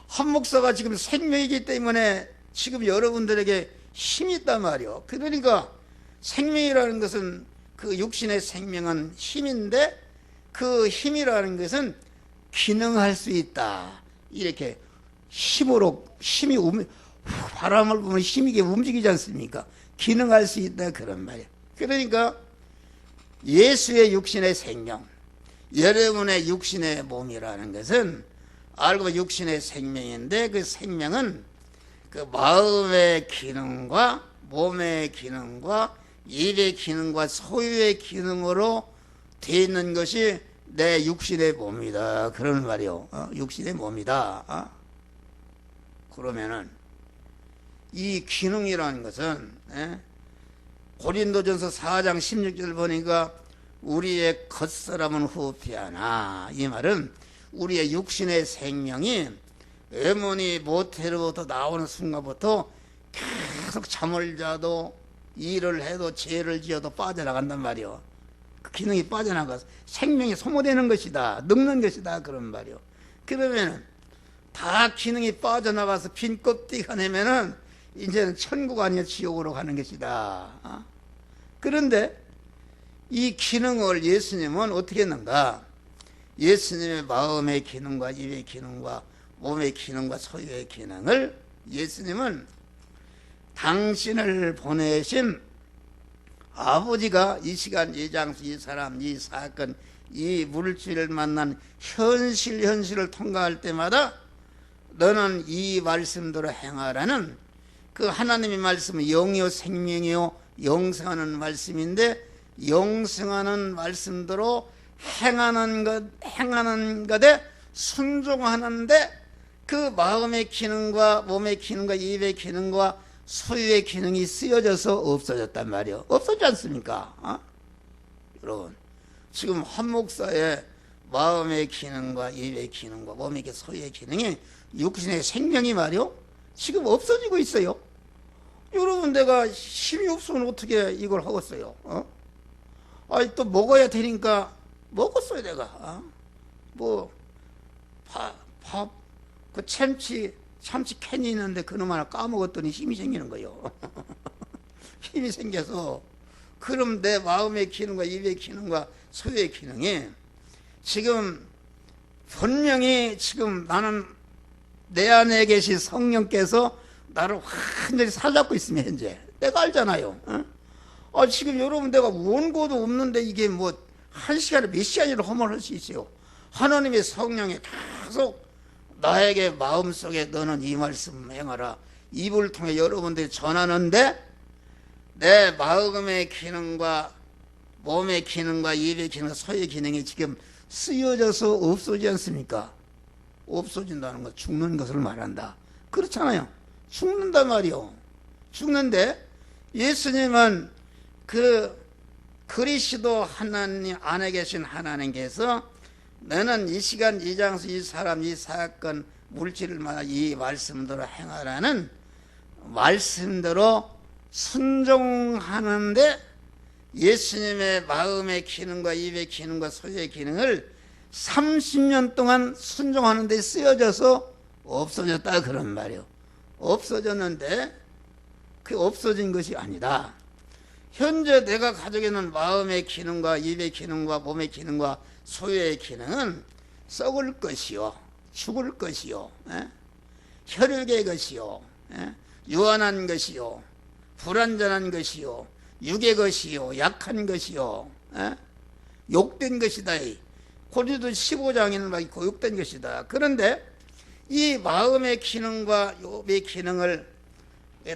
한 목사가 지금 생명이기 때문에 지금 여러분들에게 힘이 있단 말이요. 그러니까 생명이라는 것은 그 육신의 생명은 힘인데, 그 힘이라는 것은 기능할 수 있다. 이렇게 힘이 바람을 보면 힘이 움직이지 않습니까? 기능할 수 있다 그런 말이에요. 그러니까 예수의 육신의 생명, 여러분의 육신의 몸이라는 것은 알고 보면 육신의 생명인데, 그 생명은 그 마음의 기능과 몸의 기능과 입의 기능과 소유의 기능으로 되어 있는 것이 내 육신의 몸이다 그런 말이요. 육신의 몸이다. 그러면은 이 기능이라는 것은 고린도전서 4장 16절 보니까 우리의 겉사람은 후피하나, 이 말은 우리의 육신의 생명이 어머니 모태로부터 나오는 순간부터 계속 잠을 자도 일을 해도 죄를 지어도 빠져나간단 말이요. 그 기능이 빠져나가서 생명이 소모되는 것이다, 늙는 것이다 그런 말이요. 그러면은 다 기능이 빠져나가서 빈 껍데기가 내면은 이제는 천국 아니야 지옥으로 가는 것이다. 그런데 이 기능을 예수님은 어떻게 했는가? 예수님의 마음의 기능과 입의 기능과 몸의 기능과 소유의 기능을 예수님은 당신을 보내신 아버지가 이 시간, 이 장소, 이 사람, 이 사건, 이 물질을 만난 현실을 통과할 때마다 너는 이 말씀대로 행하라는, 그 하나님의 말씀은 영이요 생명이요 영생하는 말씀인데, 영생하는 말씀대로 행하는 것에 순종하는데, 그 마음의 기능과 몸의 기능과 입의 기능과 소유의 기능이 쓰여져서 없어졌단 말이에요. 없어지지 않습니까? 여러분, 지금 한 목사의 마음의 기능과 입의 기능과 몸의 소유의 기능이 육신의 생명이 말이요, 지금 없어지고 있어요. 여러분, 내가 힘이 없으면 어떻게 이걸 하겠어요? 또 먹어야 되니까 먹었어요, 내가. 그 참치 캔이 있는데 그놈 하나 까먹었더니 힘이 생기는 거예요. 힘이 생겨서, 그럼 내 마음의 기능과 입의 기능과 소유의 기능이 지금 분명히 지금 나는 내 안에 계신 성령께서 나를 완전히 사잡고 있으면 현재 내가 알잖아요. 지금 여러분 내가 원고도 없는데 이게 뭐 한 시간에 몇 시간이나 허물할 수 있어요. 하나님의 성령이 계속 나에게 마음속에 너는 이 말씀 행하라 입을 통해 여러분들이 전하는데 내 마음의 기능과 몸의 기능과 입의 기능과 소의 기능이 지금 쓰여져서 없어지지 않습니까? 없어진다는 건 죽는 것을 말한다. 그렇잖아요. 죽는단 말이요. 죽는데 예수님은 그 그리스도 하나님 안에 계신 하나님께서 너는 이 시간 이 장소 이 사람 이 사건 물질마다 이 말씀대로 행하라는 말씀대로 순종하는데 예수님의 마음의 기능과 입의 기능과 소의 기능을 30년 동안 순종하는 데 쓰여져서 없어졌다 그런 말이에요. 없어졌는데 그 없어진 것이 아니다. 현재 내가 가지고 있는 마음의 기능과 입의 기능과 몸의 기능과 소의 기능은 썩을 것이요 죽을 것이요 혈육의 것이요 유한한 것이요 불완전한 것이요 육의 것이요 약한 것이요 욕된 것이다. 고린도 15장에는 막 고욕된 것이다. 그런데 이 마음의 기능과 욕의 기능을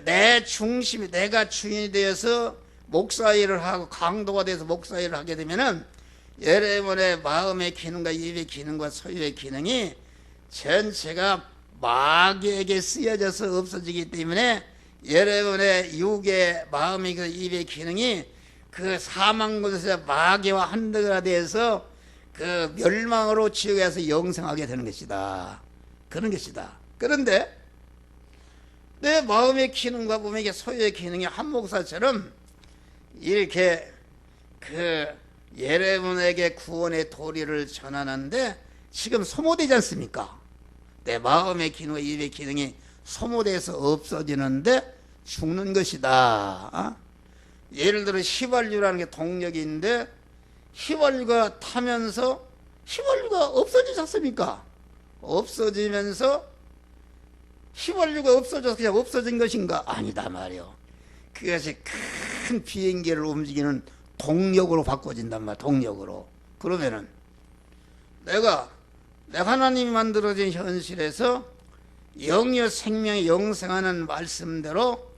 내 중심이 내가 주인이 되어서 목사일을 하고 강도가 돼서 목사일을 하게 되면은 여러분의 마음의 기능과 입의 기능과 소유의 기능이 전체가 마귀에게 쓰여져서 없어지기 때문에 여러분의 육의 마음의 그 입의 기능이 그 사망 곳에서 마귀와 한대가 되어서 그 멸망으로 지옥에서 영생하게 되는 것이다. 그런 것이다. 그런데 내 마음의 기능과 몸의 소유의 기능이 한 목사처럼 이렇게 그 여러분에게 구원의 도리를 전하는데 지금 소모되지 않습니까? 내 마음의 기능과 입의 기능이 소모돼서 없어지는데 죽는 것이다. 예를 들어 휘발유라는 게 동력이 있는데 휘발유가 타면서 휘발유가 없어지지 않습니까? 없어지면서 휘발유가 없어져서 그냥 없어진 것인가? 아니다 말이요. 그것이 큰 비행기를 움직이는 동력으로 바꿔진단 말이야. 동력으로. 그러면은 내가 하나님이 만들어진 현실에서 영이요 생명이 영생하는 말씀대로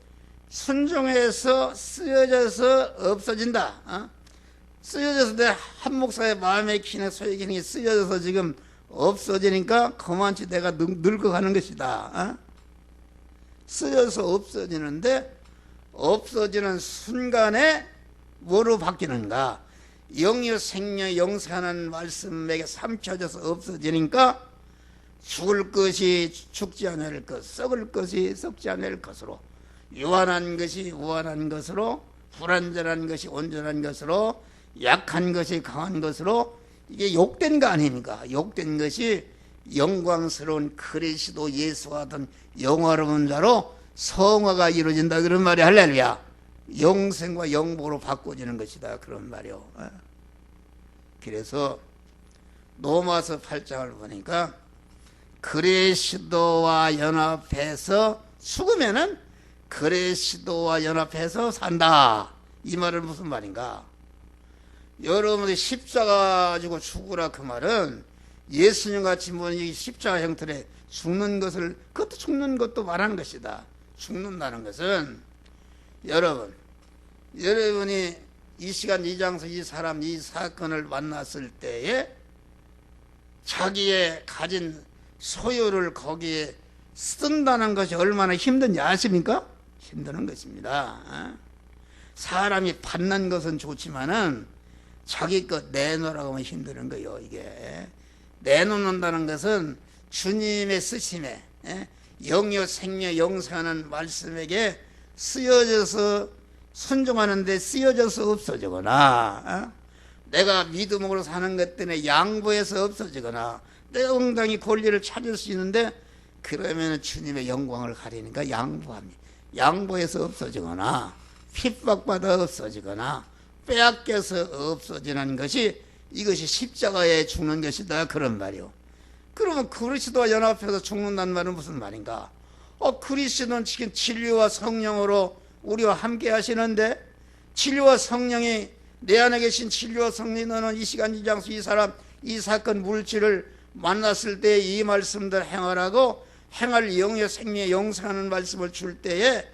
순종해서 쓰여져서 없어진다. 쓰여져서 내 한 목사의 마음의 기능 소의 기능이 쓰여져서 지금 없어지니까 그만치 내가 늙어가는 것이다. 쓰여서 없어지는데 없어지는 순간에 뭐로 바뀌는가? 영이요 생명 영생하는 말씀에게 삼켜져서 없어지니까 죽을 것이 죽지 않을 것, 썩을 것이 썩지 않을 것으로, 유한한 것이 우한한 것으로, 불완전한 것이 온전한 것으로, 약한 것이 강한 것으로, 이게 욕된 거 아닙니까? 욕된 것이 영광스러운 그리스도 예수와 같은 영화로운 자로 성화가 이루어진다 그런 말이 할렐루야. 영생과 영복으로 바꿔지는 것이다 그런 말이요. 그래서 로마서 8장을 보니까 그리스도와 연합해서 죽으면은 그리스도와 연합해서 산다. 이 말은 무슨 말인가? 여러분들이 십자가 가지고 죽으라 그 말은 예수님 같이 뭐 이 십자가 형태의 죽는 것을 그것도 죽는 것도 말하는 것이다. 죽는다는 것은 여러분이 이 시간 이 장소 이 사람 이 사건을 만났을 때에 자기의 가진 소유를 거기에 쓴다는 것이 얼마나 힘든지 아십니까? 힘드는 것입니다. 사람이 받는 것은 좋지만은 자기 것 내놓으라고 하면 힘드는 거예요. 이게 내놓는다는 것은 주님의 쓰심에 영요 생명 영생하는 말씀에게 쓰여져서 순종하는데 쓰여져서 없어지거나 내가 믿음으로 사는 것 때문에 양보해서 없어지거나 내 엉덩이 권리를 찾을 수 있는데 그러면 주님의 영광을 가리니까 양보합니다. 양보해서 없어지거나 핍박받아 없어지거나 빼앗겨서 없어지는 것이 이것이 십자가에 죽는 것이다 그런 말이요. 그러면 그리스도와 연합해서 죽는다는 말은 무슨 말인가? 그리스도는 지금 진리와 성령으로 우리와 함께 하시는데, 진리와 성령이 내 안에 계신 진리와 성령이 너는 이 시간 이 장소 이 사람 이 사건 물질을 만났을 때 이 말씀들 행하라고 행할 영의 생명의 영생하는 말씀을 줄 때에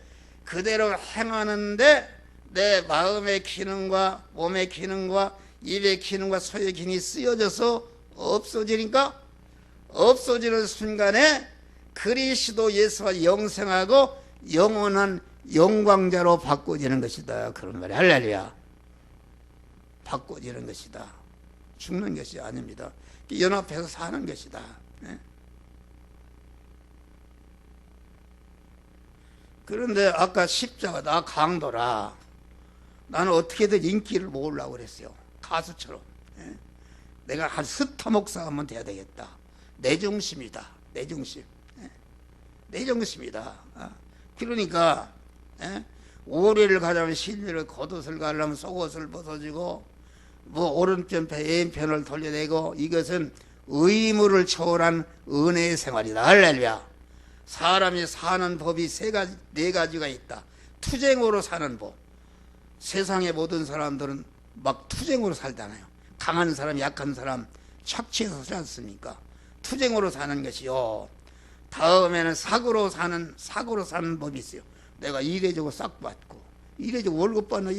그대로 행하는데 내 마음의 기능과 몸의 기능과 입의 기능과 소의 기능이 쓰여져서 없어지니까 없어지는 순간에 그리스도 예수와 영생하고 영원한 영광자로 바꿔지는 것이다 그런 말이야. 할렐루야. 바꿔지는 것이다. 죽는 것이 아닙니다. 연합해서 사는 것이다. 그런데 아까 십자가 나 강도라. 나는 어떻게든 인기를 모으려고 그랬어요. 가수처럼. 내가 한 스타 목사 하면 돼야 되겠다. 내 중심이다. 내 중심. 내 중심이다. 그러니까 오리를 가자면 실리를 겉옷을 가려면 속옷을 벗어주고 뭐 오른편 왼편을 돌려내고 이것은 의무를 초월한 은혜의 생활이다. 할렐루야. 사람이 사는 법이 네 가지가 있다. 투쟁으로 사는 법. 세상의 모든 사람들은 막 투쟁으로 살잖아요. 강한 사람, 약한 사람 착취해서 살지 않습니까? 투쟁으로 사는 것이요. 다음에는 사고로 사는 법이 있어요. 내가 이래저고 싹 받고 이래저고 월급 받는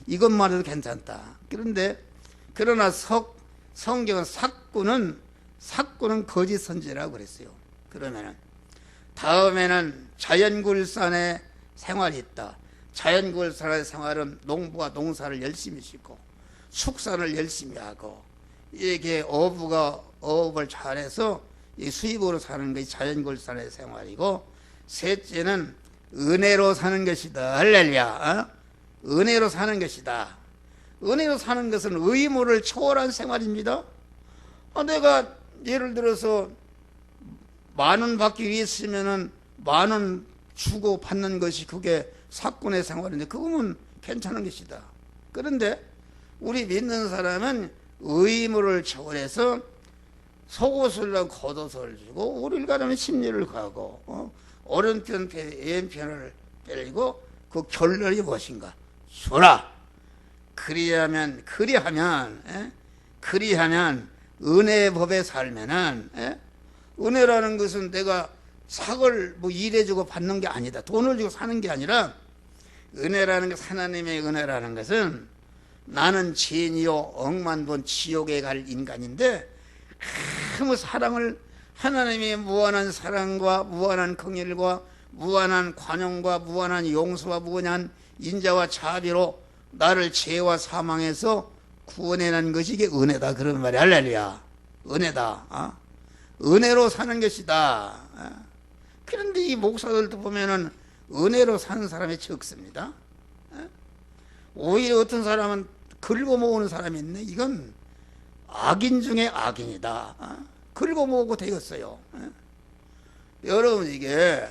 이것만 해도 괜찮다. 그러나 성경은 사꾸는 거짓 선지라고 그랬어요. 그러면은 다음에는 자연굴산의 생활이 있다. 자연굴산의 생활은 농부가 농사를 열심히 짓고 축산을 열심히 하고 이렇게 어부가 어업을 잘해서 이 수입으로 사는 것이 자연굴산의 생활이고, 셋째는 은혜로 사는 것이다. 할렐루야. 은혜로 사는 것이다. 은혜로 사는 것은 의무를 초월한 생활입니다. 내가 예를 들어서 10,000원 받기 위해서면은 10,000원 주고 받는 것이 그게 사꾼의 생활인데 그거면 괜찮은 것이다. 그런데 우리 믿는 사람은 의무를 초월해서 속옷을 하고 겉옷을 주고 우리를 가려면 심리를 가고 오른편 왼편을 빼고 그 결론이 무엇인가? 주라. 그리하면 은혜의 법에 살면은 은혜라는 것은 내가 삭을 뭐 일해주고 받는 게 아니다. 돈을 주고 사는 게 아니라 은혜라는 것, 하나님의 은혜라는 것은 나는 죄인이요 억만 번 지옥에 갈 인간인데 그 사랑을 하나님의 무한한 사랑과 무한한 긍휼과 무한한 관용과 무한한 용서와 무한한 인자와 자비로 나를 죄와 사망에서 구원해낸 것이 이게 은혜다 그런 말이야. 할렐루야. 은혜다. 은혜로 사는 것이다. 그런데 이 목사들도 보면은 은혜로 사는 사람이 적습니다. 오히려 어떤 사람은 긁어모으는 사람이 있네. 이건 악인 중에 악인이다. 긁어모으고 되겠어요. 여러분 이게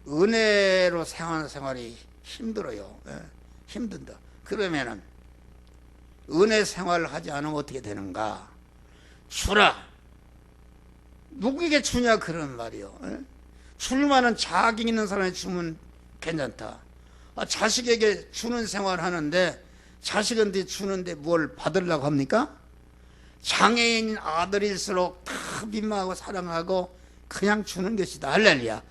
은혜로 생활하는 생활이 힘들어요. 힘든다. 그러면은 은혜 생활을 하지 않으면 어떻게 되는가? 주라. 누구에게 주냐 그런 말이요. 줄 만한 자격 있는 사람이 주면 괜찮다. 자식에게 주는 생활 하는데 자식한테 주는데 뭘 받으려고 합니까? 장애인 아들일수록 다 민망하고 사랑하고 그냥 주는 것이다. 할렐루야.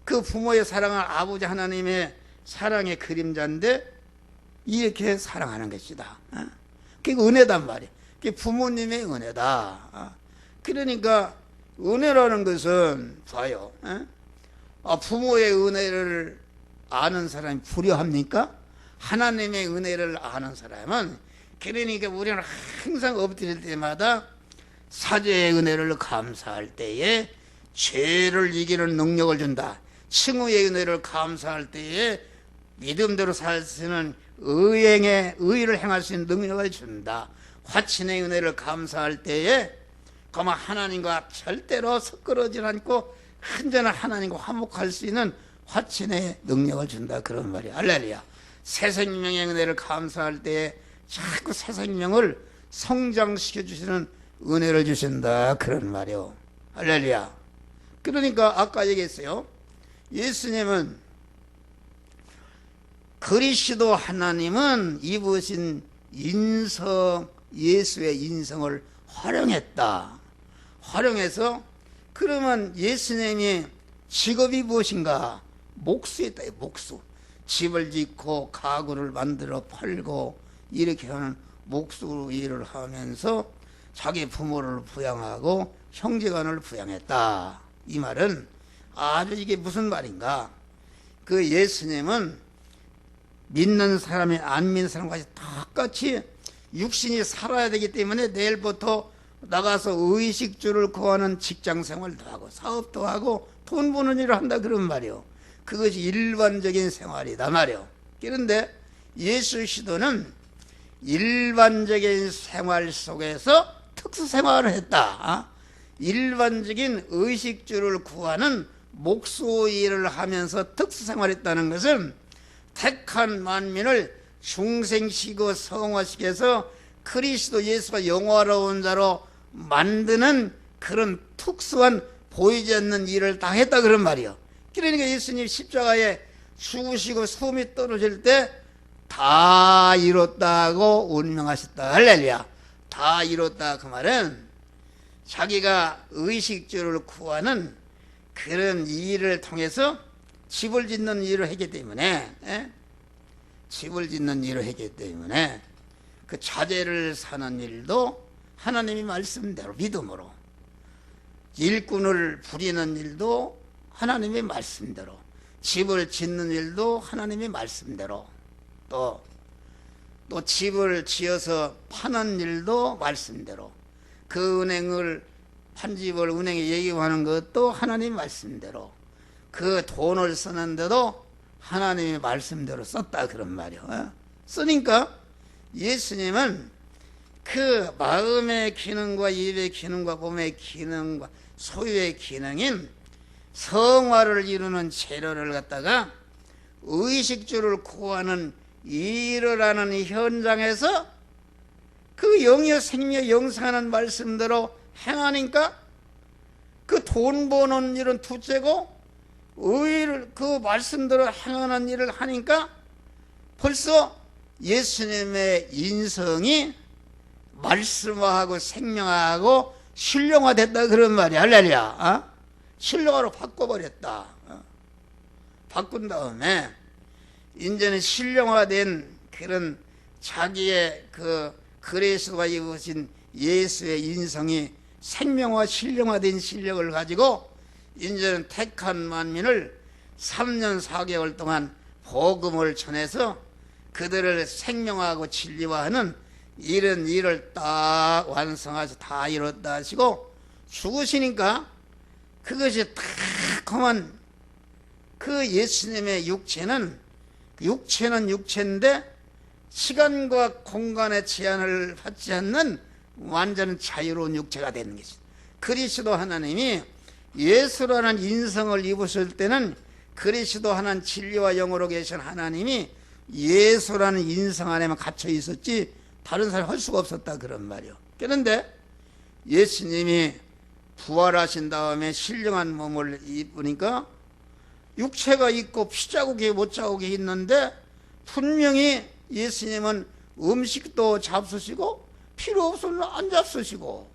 그 부모의 사랑은 아버지 하나님의 사랑의 그림자인데 이렇게 사랑하는 것이다. 그게 은혜단 말이야. 그게 부모님의 은혜다. 그러니까 은혜라는 것은 봐요. 부모의 은혜를 아는 사람이 불효합니까? 하나님의 은혜를 아는 사람은, 그러니까 우리는 항상 엎드릴 때마다 사죄의 은혜를 감사할 때에 죄를 이기는 능력을 준다. 칭의의 은혜를 감사할 때에 믿음대로 살 수 있는 의를 행할 수 있는 능력을 준다. 화친의 은혜를 감사할 때에 그만 하나님과 절대로 섞어지지 않고 한전한 하나님과 화목할 수 있는 화친의 능력을 준다 그런 말이야. 할렐루야. 새 생명의 은혜를 감사할 때에 자꾸 새 생명을 성장시켜 주시는 은혜를 주신다 그런 말이요. 할렐루야. 그러니까 아까 얘기했어요. 예수님은 그리스도 하나님은 입으신 인성, 예수의 인성을 활용했다. 활용해서 그러면 예수님이 직업이 무엇인가? 목수였다. 목수. 집을 짓고 가구를 만들어 팔고 이렇게 하는 목수 일을 하면서 자기 부모를 부양하고 형제간을 부양했다. 이 말은 아주 이게 무슨 말인가? 그 예수님은 믿는 사람이 안 믿는 사람과 똑같이 육신이 살아야 되기 때문에 내일부터 나가서 의식주를 구하는 직장생활도 하고 사업도 하고 돈 버는 일을 한다 그런 말이요. 그것이 일반적인 생활이다 말이요. 그런데 예수 시도는 일반적인 생활 속에서 특수생활을 했다. 일반적인 의식주를 구하는 목수 일을 하면서 특수생활했다는 것은 택한 만민을 중생시키고 성화시켜서 그리스도 예수가 영화로운 자로 만드는 그런 특수한 보이지 않는 일을 다 했다 그런 말이요. 그러니까 예수님 십자가에 죽으시고 숨이 떨어질 때 다 이뤘다고 운명하셨다. 할렐루야. 다 이뤘다 그 말은 자기가 의식주를 구하는 그런 일을 통해서 집을 짓는 일을 했기 때문에 집을 짓는 일을 했기 때문에 그 자재를 사는 일도 하나님이 말씀대로 믿음으로, 일꾼을 부리는 일도 하나님의 말씀대로, 집을 짓는 일도 하나님의 말씀대로, 또 집을 지어서 파는 일도 말씀대로, 그 은행을 판집을 은행에 예금하는 것도 하나님의 말씀대로, 그 돈을 쓰는데도 하나님의 말씀대로 썼다 그런 말이요. 쓰니까 예수님은 그 마음의 기능과 입의 기능과 몸의 기능과 소유의 기능인 성화를 이루는 재료를 갖다가 의식주를 구하는 일을 하는 현장에서 그 영여 생명 영생하는 말씀대로 행하니까 그 돈 버는 일은 둘째고 그 말씀대로 행하는 일을 하니까 벌써 예수님의 인성이 말씀화하고 생명화하고 신령화됐다 그런 말이야. 할렐루야. 신령화로 바꿔버렸다. 바꾼 다음에 이제는 신령화된 그런 자기의 그 그리스도가 입으신 예수의 인성이 생명화 신령화된 실력을 가지고 이제는 택한 만민을 3년 4개월 동안 복음을 전해서 그들을 생명화하고 진리화하는 이런 일을 딱 완성하셔서 다 이뤘다 하시고 죽으시니까 그것이 탁하면 그 예수님의 육체는 육체인데 시간과 공간의 제한을 받지 않는 완전 자유로운 육체가 되는 것이다. 그리스도 하나님이 예수라는 인성을 입으실 때는 그리스도 하나님 진리와 영으로 계신 하나님이 예수라는 인성 안에만 갇혀 있었지 다른 사람이 할 수가 없었다 그런 말이요. 그런데 예수님이 부활하신 다음에 신령한 몸을 입으니까 육체가 있고 피자국이 못자국이 있는데 분명히 예수님은 음식도 잡수시고 필요 없으면 안 잡수시고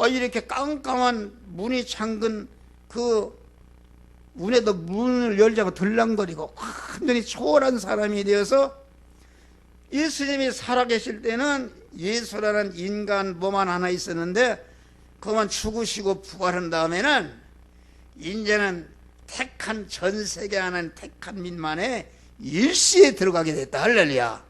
이렇게 깜깜한 문이 잠근 그 문에도 문을 열자고 들랑거리고 완전히 초월한 사람이 되어서 예수님이 살아계실 때는 예수라는 인간 몸 하나 있었는데 그만 죽으시고 부활한 다음에는 이제는 택한 전 세계 하나는 택한 민만의 일시에 들어가게 됐다. 할렐루야.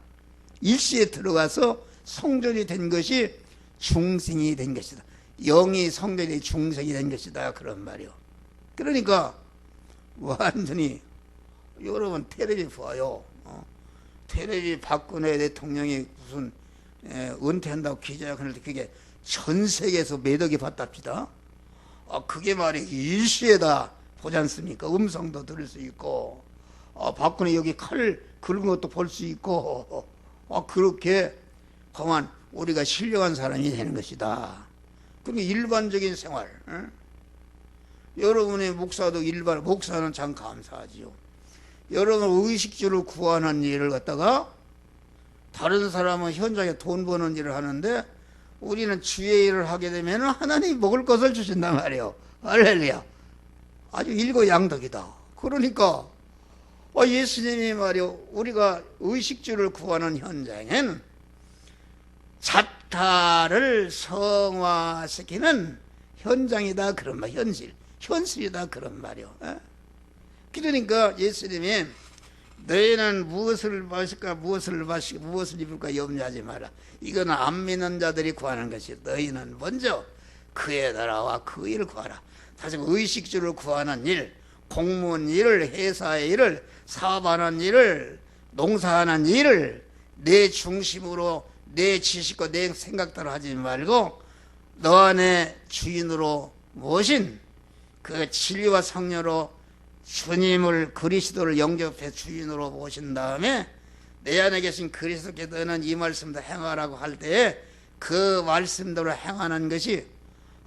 일시에 들어가서 성전이 된 것이 중생이 된 것이다. 영이 성전이 중생이 된 것이다 그런 말이요. 그러니까 완전히 여러분 텔레비 봐요. 텔레비 박근혜 대통령이 무슨 은퇴한다고 기자회견을 할 때 그게 전 세계에서 매덕이 봤답니다. 그게 말이 일시에다 보지 않습니까? 음성도 들을 수 있고 박근혜 여기 칼 긁은 것도 볼 수 있고 그렇게 그만 우리가 신령한 사람이 되는 것이다. 그게 일반적인 생활. 여러분의 목사도 목사는 참 감사하지요. 여러분 의식주를 구하는 일을 갖다가 다른 사람은 현장에 돈 버는 일을 하는데 우리는 주의 일을 하게 되면 하나님이 먹을 것을 주신단 말이에요. 할렐루야. 아주 일거양득이다. 그러니까 예수님이 말이요, 우리가 의식주를 구하는 현장에는 자타를 성화시키는 현장이다 그런 말, 현실이다 그런 말이요. 그러니까 예수님이 너희는 무엇을 마실까 무엇을 마시고 무엇을 입을까 염려하지 마라. 이거는 안 믿는 자들이 구하는 것이, 너희는 먼저 그의 나라와 그 일을 구하라. 다시 의식주를 구하는 일, 공무원 일을, 회사의 일을, 사업하는 일을, 농사하는 일을 내 중심으로 내 지식과 내 생각대로 하지 말고 너 안에 주인으로 모신 그 진리와 성령으로 주님을, 그리스도를 영접해 주인으로 모신 다음에 내 안에 계신 그리스도께 너는 이 말씀도 행하라고 할 때에 그 말씀대로 행하는 것이,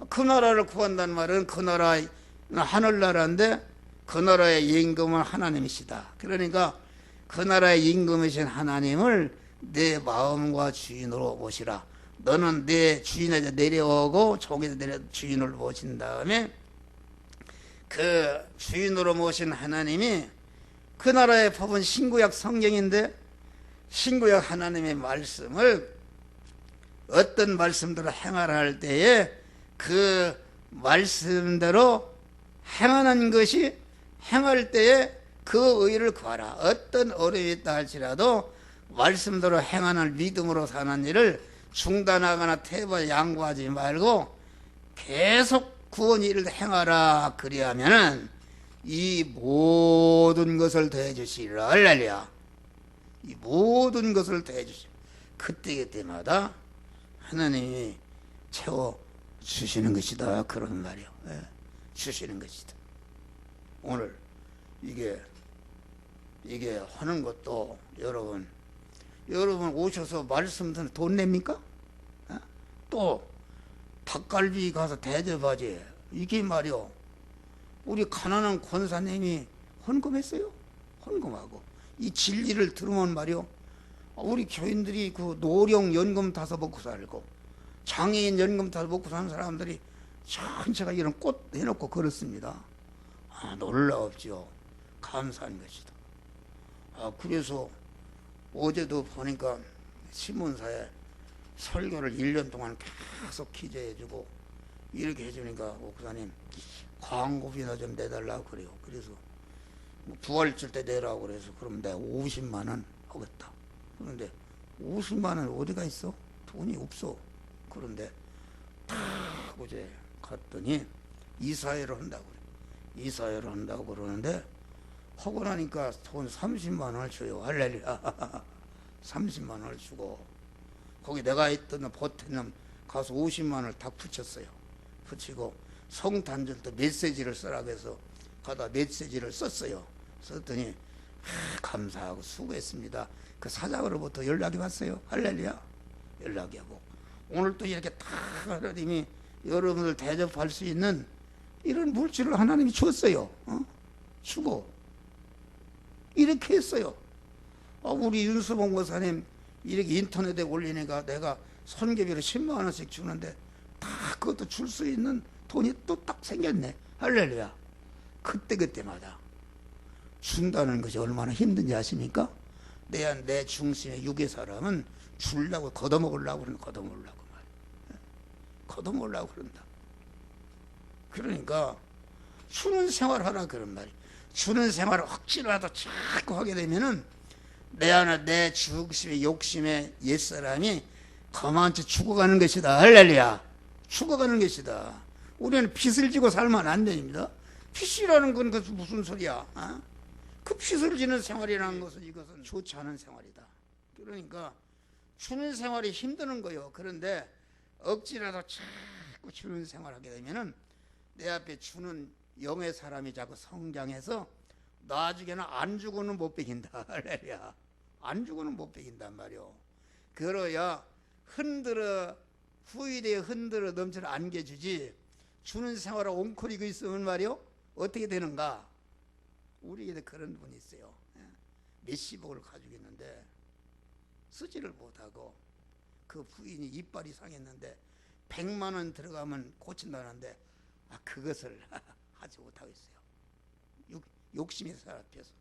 그 나라를 구한다는 말은 그 나라는 하늘나라인데 그 나라의 임금은 하나님이시다. 그러니까 그 나라의 임금이신 하나님을 내 마음과 주인으로 모시라. 너는 내 주인에서 내려오고 종에서 내려 주인을 모신 다음에 그 주인으로 모신 하나님이, 그 나라의 법은 신구약 성경인데 신구약 하나님의 말씀을 어떤 말씀대로 행하라 할 때에 그 말씀대로 행하는 것이, 행할 때에 그 의를 구하라. 어떤 어려움이 있다 할지라도 말씀대로 행하는 믿음으로 사는 일을 중단하거나 퇴보 양보하지 말고 계속 구원 일을 행하라. 그리하면은 이 모든 것을 더해 주시리라. 할렐루야. 이 모든 것을 더해 주시리라. 그때마다 하나님이 채워 주시는 것이다. 그런 말이요. 주시는 것이다. 오늘 이게 하는 것도 여러분 오셔서 말씀 듣는 돈 냅니까? 또 닭갈비 가서 대접하지. 이게 말이요, 우리 가난한 권사님이 헌금했어요. 헌금하고 이 진리를 들으면 말이요, 우리 교인들이 그 노령 연금 타서 먹고 살고 장애인 연금 타서 먹고 사는 사람들이 전체가 이런 꽃 해놓고 그렇습니다. 놀라웠죠. 감사한 것이다. 그래서 어제도 보니까 신문사에 설교를 1년 동안 계속 기재해주고 이렇게 해주니까 목사님 광고비나 좀 내달라고 그래요. 그래서 부활절 때 내라고 그래서 그럼 내가 50만 원 하겠다. 그런데 50만 원 어디가 있어? 돈이 없어. 그런데 딱 어제 갔더니 이사회를 한다고 그래. 이사회를 한다고 그러는데 하고 나니까 돈 30만 원을 줘요. 할렐루야. 30만 원을 주고 거기 내가 있던 보태는 가서 50만 원을 딱 붙였어요. 붙이고 성탄절도 메시지를 쓰라고 해서 가다 메시지를 썼어요. 썼더니 감사하고 수고했습니다. 그 사장으로부터 연락이 왔어요. 할렐루야. 연락이 하고 오늘 또 이렇게 다 하나님이 여러분들 대접할 수 있는 이런 물질을 하나님이 줬어요. 주고 이렇게 했어요. 우리 윤수봉 목사님 이렇게 인터넷에 올리니까 내가 선교비로 10만 원씩 주는데 다 그것도 줄 수 있는 돈이 또 딱 생겼네. 할렐루야. 그때마다 준다는 것이 얼마나 힘든지 아십니까? 내 중심의 육의 사람은 주려고 걷어먹으려고 그런다. 걷어먹으려고 말이야. 걷어먹으려고 그런다. 그러니까 주는 생활하라 그런 말이야. 주는 생활을 억지로라도 자꾸 하게 되면은 내 안에 내 중심의 욕심의 옛사람이 거만치 죽어가는 것이다. 할렐루야. 죽어가는 것이다. 우리는 빚을 지고 살면 안 됩니다. 빚이라는 건 그 무슨 소리야? 그 빚을 지는 생활이라는 것은 이것은 좋지 않은 생활이다. 그러니까 주는 생활이 힘드는 거요. 그런데 억지라도 자꾸 주는 생활하게 되면은 내 앞에 주는 영의 사람이 자꾸 성장해서 나중에는 안 주고는 못 베긴다. 할렐루야. 안 주고는 못 베긴단 말이요. 그러야 흔들어 후일에 흔들어 넘쳐를 안겨주지. 주는 생활을 옹크리고 있으면 말이요 어떻게 되는가. 우리에게 그런 분이 있어요. 몇십억을 가지고 있는데 쓰지를 못하고 그 부인이 이빨이 상했는데 100만 원 들어가면 고친다는데 그것을 하지 못하고 있어요. 욕심이 사람에서.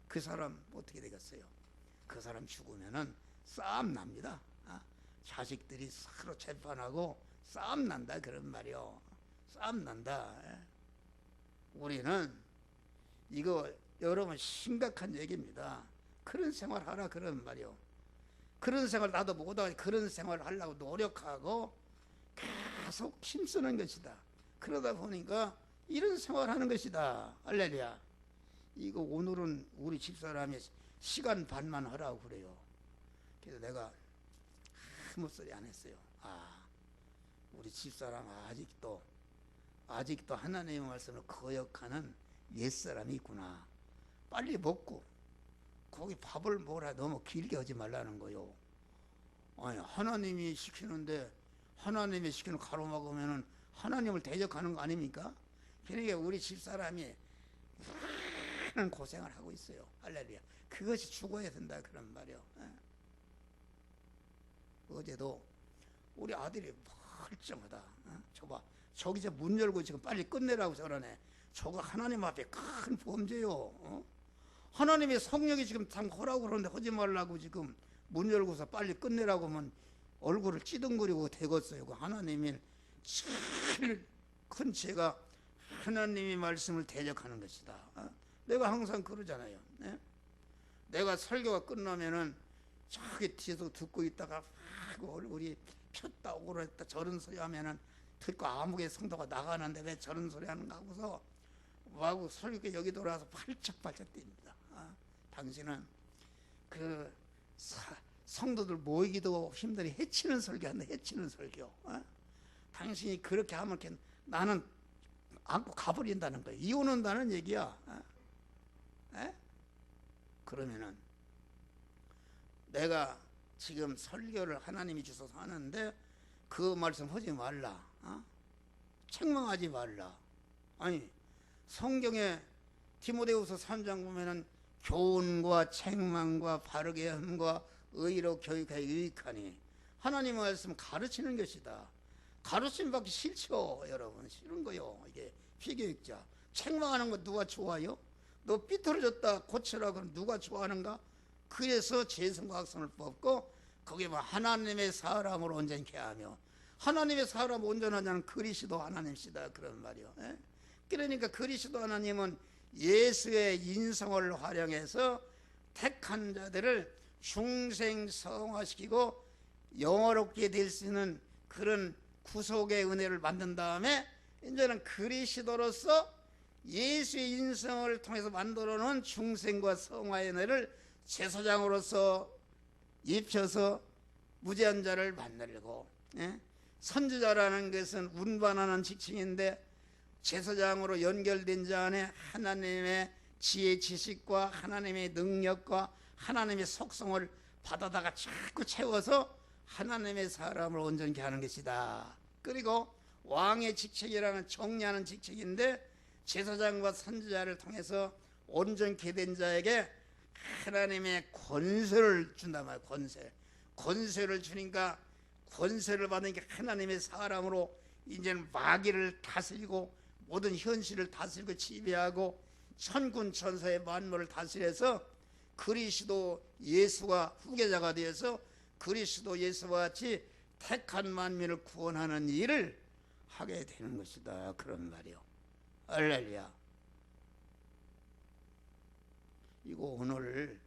그 사람 어떻게 되겠어요? 그 사람 죽으면은 싸움 납니다. 자식들이 서로 재판하고 싸움 난다 그런 말이요. 싸움 난다. 우리는 이거 여러분 심각한 얘기입니다. 그런 생활 하라 그런 말이요. 그런 생활 나도 못하고 그런 생활을 하려고 노력하고 계속 힘쓰는 것이다. 그러다 보니까 이런 생활하는 것이다. 할렐루야. 이거 오늘은 우리 집사람이 시간 반만 하라고 그래요. 그래서 내가 아무 소리 안 했어요. 우리 집사람 아직도 하나님의 말씀을 거역하는 옛사람이 있구나. 빨리 먹고 거기 밥을 먹으라. 너무 길게 하지 말라는 거요. 아니 하나님이 시키는데 하나님이 시키는 가로막으면은 하나님을 대적하는 거 아닙니까? 그러니까 우리 집사람이 많은 고생을 하고 있어요. 할렐루야. 그것이 죽어야 된다 그런 말이요. 어제도 우리 아들이 멀쩡하다. 저봐 저기 저 문 열고 지금 빨리 끝내라고 저러네. 저거 하나님 앞에 큰 범죄요. 하나님의 성령이 지금 참 하라고 그러는데 하지 말라고 지금 문 열고서 빨리 끝내라고 하면 얼굴을 찌둥거리고 대겠어요. 그 하나님이 제일 큰 죄가 하나님의 말씀을 대적하는 것이다. 내가 항상 그러잖아요. 내가 설교가 끝나면은 저기 뒤에서 듣고 있다가 얼굴이 폈다 오그랬다 저런 소리 하면은 듣고 아무개 성도가 나가는데 왜 저런 소리 하는가 하고서 하고 설교 여기 돌아와서 팔짝팔짝 뜁니다. 당신은 그 성도들 모이기도 힘들이 해치는 설교한다. 해치는 설교. 당신이 그렇게 하면 나는 안고 가버린다는 거예요. 이혼한다는 얘기야. 그러면은 내가 지금 설교를 하나님이 주셔서 하는데 그 말씀 하지 말라. 책망하지 말라. 아니 성경에 디모데후서 3장 보면은 교훈과 책망과 바르게 함과 의로 교육하여 유익하니 하나님의 말씀 가르치는 것이다. 가르침 받기 싫죠. 여러분 싫은 거요. 이게 피교육자 책망하는 거 누가 좋아요? 너 삐뚤어졌다 고쳐라 그럼 누가 좋아하는가? 그래서 재성과학선을 뽑고 거기에 뭐 하나님의 사람으로 온전케 하며 하나님의 사람 온전하자는 그리스도 하나님이시다 그런 말이요. 그러니까 그리스도 하나님은 예수의 인성을 활용해서 택한 자들을 중생성화시키고 영화롭게 될 수 있는 그런 구속의 은혜를 만든 다음에 이제는 그리스도로서 예수의 인성을 통해서 만들어 놓은 중생과 성화의 은혜를 제사장으로서 입혀서 무죄한 자를 만들고, 선지자라는 것은 운반하는 직책인데 제사장으로 연결된 자 안에 하나님의 지혜 지식과 하나님의 능력과 하나님의 속성을 받아다가 자꾸 채워서 하나님의 사람을 온전케 하는 것이다. 그리고 왕의 직책이라는 정리하는 직책인데 제사장과 선지자를 통해서 온전케 된 자에게 하나님의 권세를 준단 말이에요. 권세를 주니까 권세를 받으니까 하나님의 사람으로 이제는 마귀를 다스리고 모든 현실을 다스리고 지배하고 천군 천사의 만물을 다스려서 그리스도 예수가 후계자가 되어서 그리스도 예수와 같이 택한 만민을 구원하는 일을 하게 되는 것이다. 그런 말이요. 할렐루야. 이거 오늘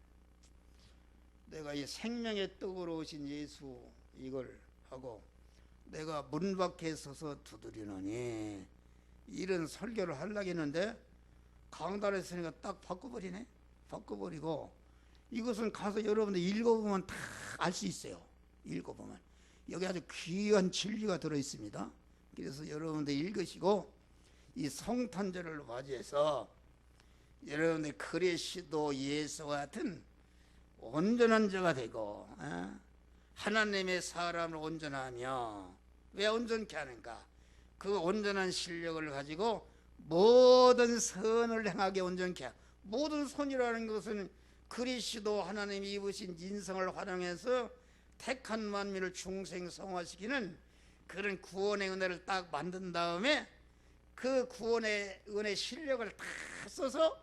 내가 이 생명의 떡으로 오신 예수 이걸 하고 내가 문 밖에 서서 두드리노니 이런 설교를 하려고 했는데 강단에 있으니까 딱 바꿔버리네. 바꿔버리고 이것은 가서 여러분들 읽어보면 다 알 수 있어요. 읽어보면 여기 아주 귀한 진리가 들어있습니다. 그래서 여러분들 읽으시고 이 성탄절을 맞이해서 여러분들 그리스도 예수와 같은 온전한 자가 되고 하나님의 사람을 온전하며 왜 온전케 하는가? 그 온전한 실력을 가지고 모든 선을 행하게 온전케 하고, 모든 선이라는 것은 그리스도 하나님이 입으신 인성을 활용해서 택한 만민을 중생성화시키는 그런 구원의 은혜를 딱 만든 다음에 그 구원의 은혜 실력을 다 써서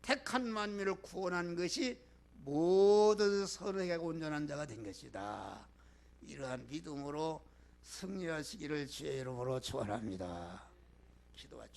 택한 만민을 구원한 것이 모든 선하게 온전한 자가 된 것이다. 이러한 믿음으로 승리하시기를 주의 이름으로 축원합니다. 기도하죠.